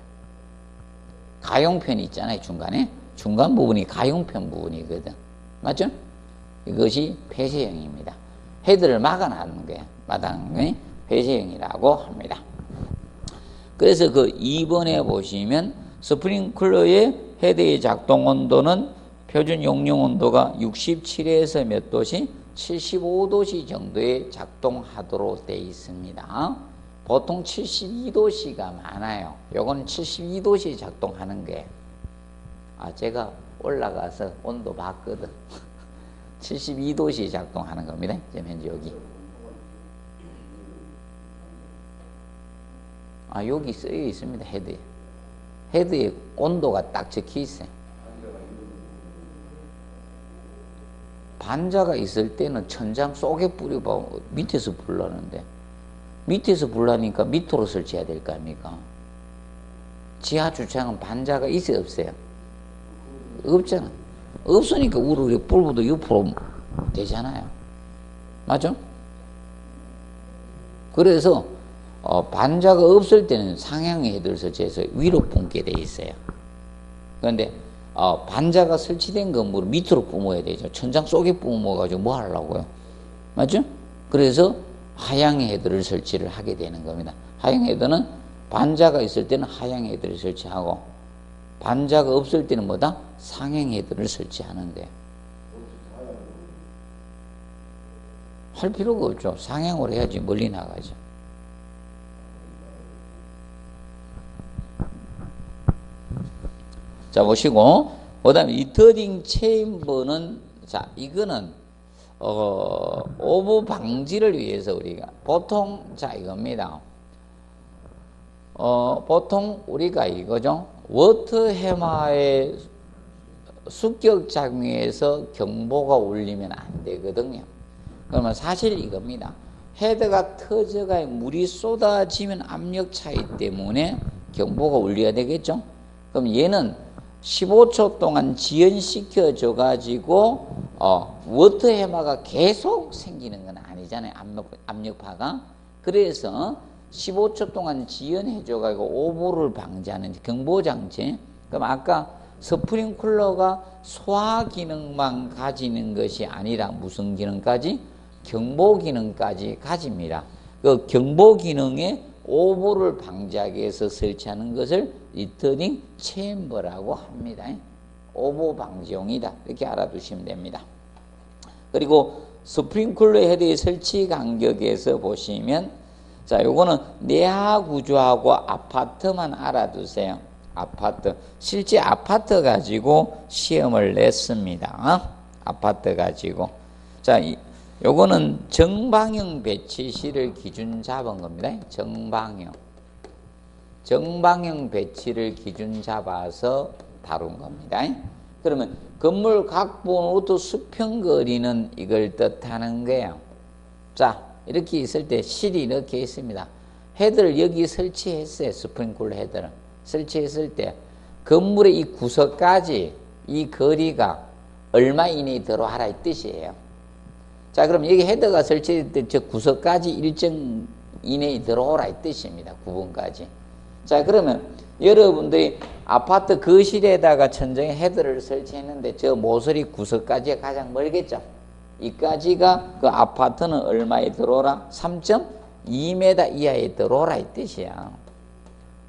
가용편 있잖아요. 중간에. 중간 부분이 가용편 부분이거든. 맞죠? 이것이 폐쇄형입니다. 헤드를 막아놨는 거예요. 마당이 폐쇄형이라고 합니다. 그래서 그 2번에 보시면 스프링클러의 헤드의 작동 온도는 표준 용량 온도가 67에서 몇 도시? 75도씨 정도에 작동하도록 되어 있습니다. 보통 72도씨가 많아요. 요건 72도씨 작동하는 거예요. 제가 올라가서 온도 봤거든. 72도씨 작동하는 겁니다. 지금 현재 여기. 여기 쓰여 있습니다. 헤드에. 헤드에 온도가 딱 적혀 있어요. 반자가 있을 때는 천장 속에 뿌려봐. 밑에서 불나는데. 밑에서 불나니까 밑으로 설치해야 될 거 아닙니까? 지하 주차장은 반자가 있어요, 없어요? 없잖아. 없으니까 우리 불보도 옆으로 되잖아요. 맞죠? 그래서 반자가 없을 때는 상향 헤드를 설치해서 위로 뿜게 돼 있어요. 그런데 반자가 설치된 건물을 밑으로 뿜어야 되죠. 천장 속에 뿜어가지고 뭐 하려고요? 맞죠? 그래서 하향 헤드를 설치를 하게 되는 겁니다. 하향 헤드는 반자가 있을 때는 하향 헤드를 설치하고, 반자가 없을 때는 뭐다? 상향 헤드를 설치하는 거예요. 할 필요가 없죠. 상향으로 해야지 멀리 나가죠. 자, 보시고, 그 다음에 리터딩 체인버는, 자, 이거는, 오버 방지를 위해서 우리가, 보통, 자, 이겁니다. 보통 우리가 이거죠. 워터 해마의 습격 작용에서 경보가 울리면 안 되거든요. 그러면 사실 이겁니다. 헤드가 터져가 물이 쏟아지면 압력 차이 때문에 경보가 울려야 되겠죠. 그럼 얘는 15초 동안 지연시켜줘 가지고 워터 해마가 계속 생기는 건 아니잖아요. 압력파가. 그래서 15초 동안 지연해줘 가지고 오보를 방지하는 경보장치. 그럼 아까 스프링클러가 소화 기능만 가지는 것이 아니라 무슨 기능까지? 경보 기능까지 가집니다. 그 경보 기능에 오보를 방지하기 위해서 설치하는 것을 리터닝 체인버라고 합니다. 오보 방지용이다. 이렇게 알아두시면 됩니다. 그리고 스프링클러 헤드의 설치 간격에서 보시면, 자, 요거는 내하 구조하고 아파트만 알아두세요. 아파트. 실제 아파트 가지고 시험을 냈습니다. 아파트 가지고. 자, 요거는 정방형 배치실을 기준 잡은 겁니다. 정방형 배치를 기준 잡아서 다룬 겁니다. 그러면 건물 각 번호부터 수평거리는 이걸 뜻하는 거예요. 자, 이렇게 있을 때 실이 이렇게 있습니다. 헤드를 여기 설치했어요. 스프링클러 헤드를 설치했을 때 건물의 이 구석까지 이 거리가 얼마 이내에 들어와라 이 뜻이에요. 자, 그럼 여기 헤더가 설치될 때 저 구석까지 일정 이내에 들어오라 이 뜻입니다. 9번까지. 자, 그러면 여러분들이 아파트 거실에다가 천정에 헤더를 설치했는데 저 모서리 구석까지가 가장 멀겠죠. 이까지가 그 아파트는 얼마에 들어오라? 3.2m 이하에 들어오라 이 뜻이야.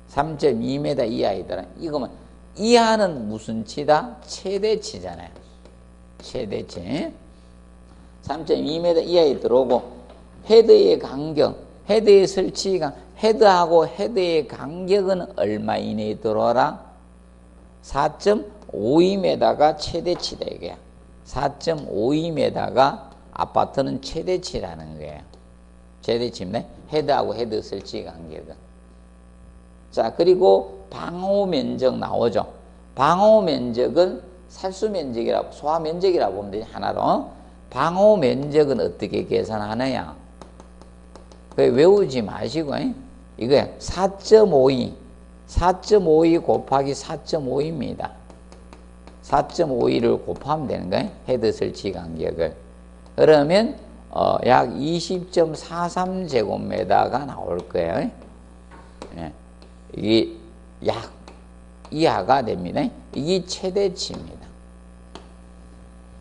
3.2m 이하에 들어오라. 이거면 이하는 무슨 치다? 최대치잖아요. 최대치. 3.2m 이하에 들어오고 헤드의 간격, 헤드의 설치가 헤드하고 헤드의 간격은 얼마 이내에 들어와라? 4.52m가 최대치다 이게. 4.52m가 아파트는 최대치라는 거예요. 최대치입니다. 헤드하고 헤드 설치 간격은. 자, 그리고 방호 면적 나오죠. 방호 면적은 살수 면적이라고, 소화 면적이라고 보면 되지, 하나로. 방호 면적은 어떻게 계산하느냐? 외우지 마시고, 이거야. 4.52. 4.52 곱하기 4.5입니다. 4.52를 곱하면 되는 거예요. 헤드 설치 간격을. 그러면, 약 20.43제곱미터가 나올 거예요. 예. 이게 약 이하가 됩니다. 이게 최대치입니다.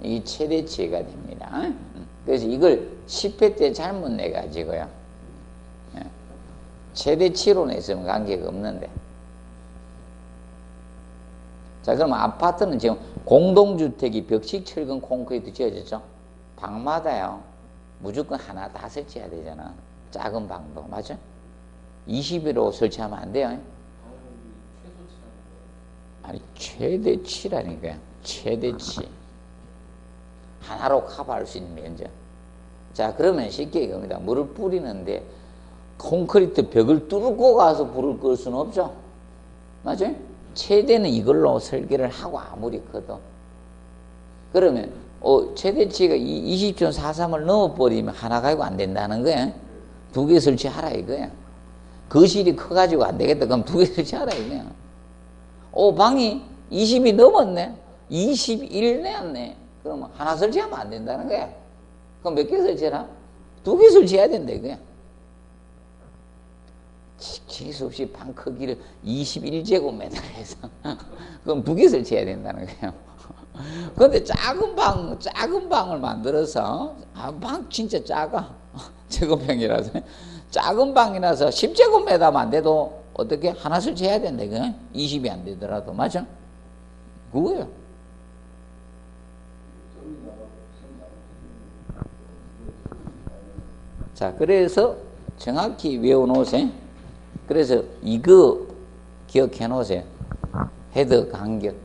이게 최대치가 됩니다. 그래서 이걸 10회 때 잘못 내가지고요. 최대치로 냈으면 관계가 없는데. 자, 그럼 아파트는 지금 공동주택이 벽식, 철근, 콘크리트 지어졌죠? 방마다요. 무조건 하나 다 설치해야 되잖아. 작은 방도. 맞죠? 20으로 설치하면 안 돼요. 아니, 최대치라니까요. 최대치. 하나로 커버할 수 있는 면적. 자, 그러면 쉽게 이겁니다. 물을 뿌리는데 콘크리트 벽을 뚫고 가서 불을 끌 수는 없죠. 맞아요? 최대는 이걸로 설계를 하고 아무리 커도. 그러면 최대치가 20.43을 넘어버리면 하나 가지고 안 된다는 거야. 두 개 설치하라 이거야. 거실이 커가지고 안 되겠다. 그럼 두 개 설치하라 이거야. 방이 20이 넘었네. 21 내었네. 그러면 하나 설치하면 안 된다는 거야. 그럼 몇 개 설치해라? 두 개 설치해야 된다 이거야. 재수 없이 방 크기를 21제곱미터 해서 그럼 두 개 설치해야 된다는 거예요. 그런데 작은 방을 만들어서 방 진짜 작아. 제곱평이라서 작은 방이라서 10제곱미터만 안 돼도 어떻게 하나 설치해야 된다 이거. 20이 안 되더라도. 맞아? 그거예요. 자, 그래서 정확히 외워놓으세요. 그래서 이거 기억해 놓으세요. 헤더 간격.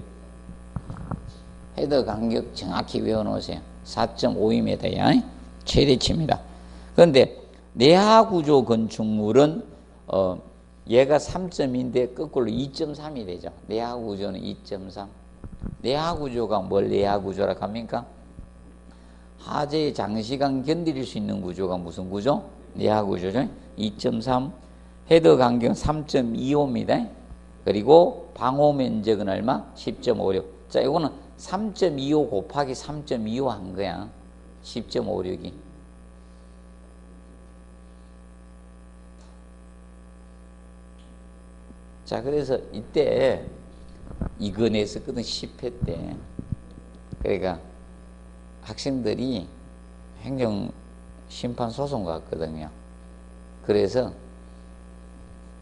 헤더 간격 정확히 외워놓으세요. 4.52m야. 최대치입니다. 그런데 내하구조 건축물은 얘가 3점인데 거꾸로 2.3이 되죠. 내하구조는 2.3. 내하구조가 뭘 내하구조라고 합니까? 하재의 장시간 견딜 수 있는 구조가 무슨 구조? 내하구조죠. 2.3. 헤더 간격 3.25입니다. 그리고 방호 면적은 얼마? 10.56. 자, 이거는 3.25 곱하기 3.25 한 거야. 10.56이. 자, 그래서 이때 이거 냈었거든, 10회 때. 그러니까 학생들이 행정심판소송 갔거든요. 그래서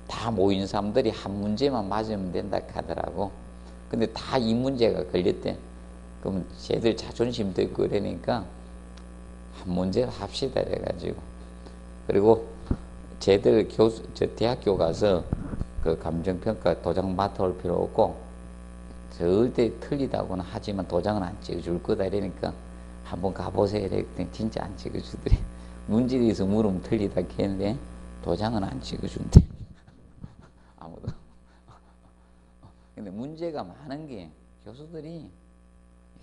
다 모인 사람들이 한 문제만 맞으면 된다 하더라고. 근데 다 이 문제가 걸렸대. 그럼 쟤들 자존심도 있고 이러니까 한 문제를 합시다 이래가지고. 그리고 쟤들 대학교 가서 그 감정평가 도장 맡아올 필요 없고 절대 틀리다고는 하지만 도장은 안 찍어줄 거다 이러니까 한번 가보세요 이랬더니 진짜 안 찍어주더래. 문제에 대해서 물으면 틀리다 했는데 도장은 안 찍어준대. 아무도. 근데 문제가 많은 게 교수들이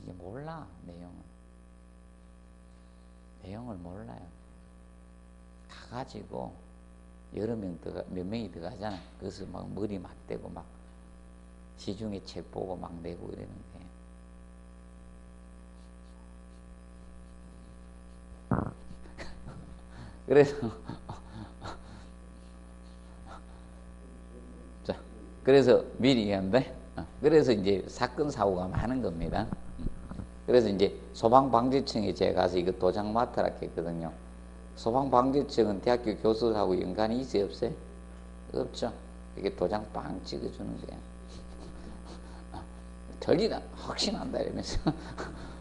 이게 몰라. 내용을 몰라요. 가가지고 여러 명 몇 명이 들어가잖아. 그래서 막 머리 맞대고 막 시중에 책 보고 막 내고 이러는데 그래서 자, 그래서 미리 얘기한데, 그래서 이제 사건 사고가 많은 겁니다. 그래서 이제 소방방지청에 제가 가서 이거 도장 맡으라 했거든요. 소방방지청은 대학교 교수하고 연관이 있어요, 없어요? 없죠. 이게 도장 빵 찍어주는 거야. 틀리다 확신한다 이러면서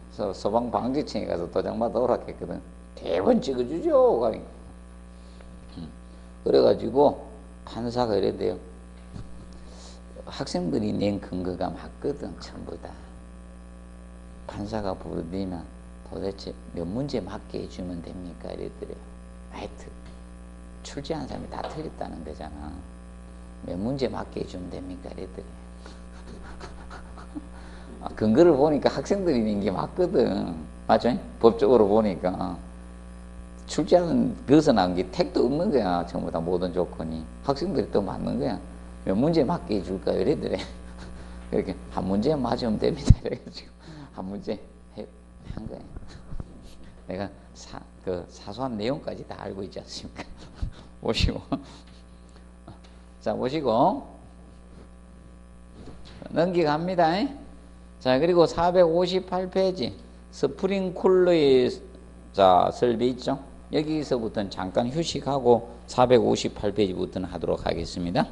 그래서 소방방지청에 가서 도장 맡아오라 했거든. 대번 찍어주죠. 그래가지고 판사가 이랬대요. 학생들이 낸 근거가 맞거든, 전부 다. 판사가 부르면 도대체 몇 문제 맞게 해주면 됩니까? 이랬더래요. 하여튼 출제한 사람이 다 틀렸다는 거잖아. 몇 문제 맞게 해주면 됩니까? 이랬더래요. 근거를 보니까 학생들이 낸 게 맞거든. 맞죠? 법적으로 보니까. 출제하는 거기서 나온 게 택도 없는 거야. 전부 다 모든 조건이. 학생들이 또 맞는 거야. 몇 문제 맞게 해줄까? 이랬더래. 이렇게 한 문제 맞으면 됩니다. 이래가지고 한 문제 한 거예요. 내가 사소한 내용까지 다 알고 있지 않습니까? 보시고. 자, 보시고. 넘기갑니다. 자, 그리고 458페이지. 스프링쿨러의 자, 설비 있죠? 여기서부터는 잠깐 휴식하고 458페이지부터는 하도록 하겠습니다.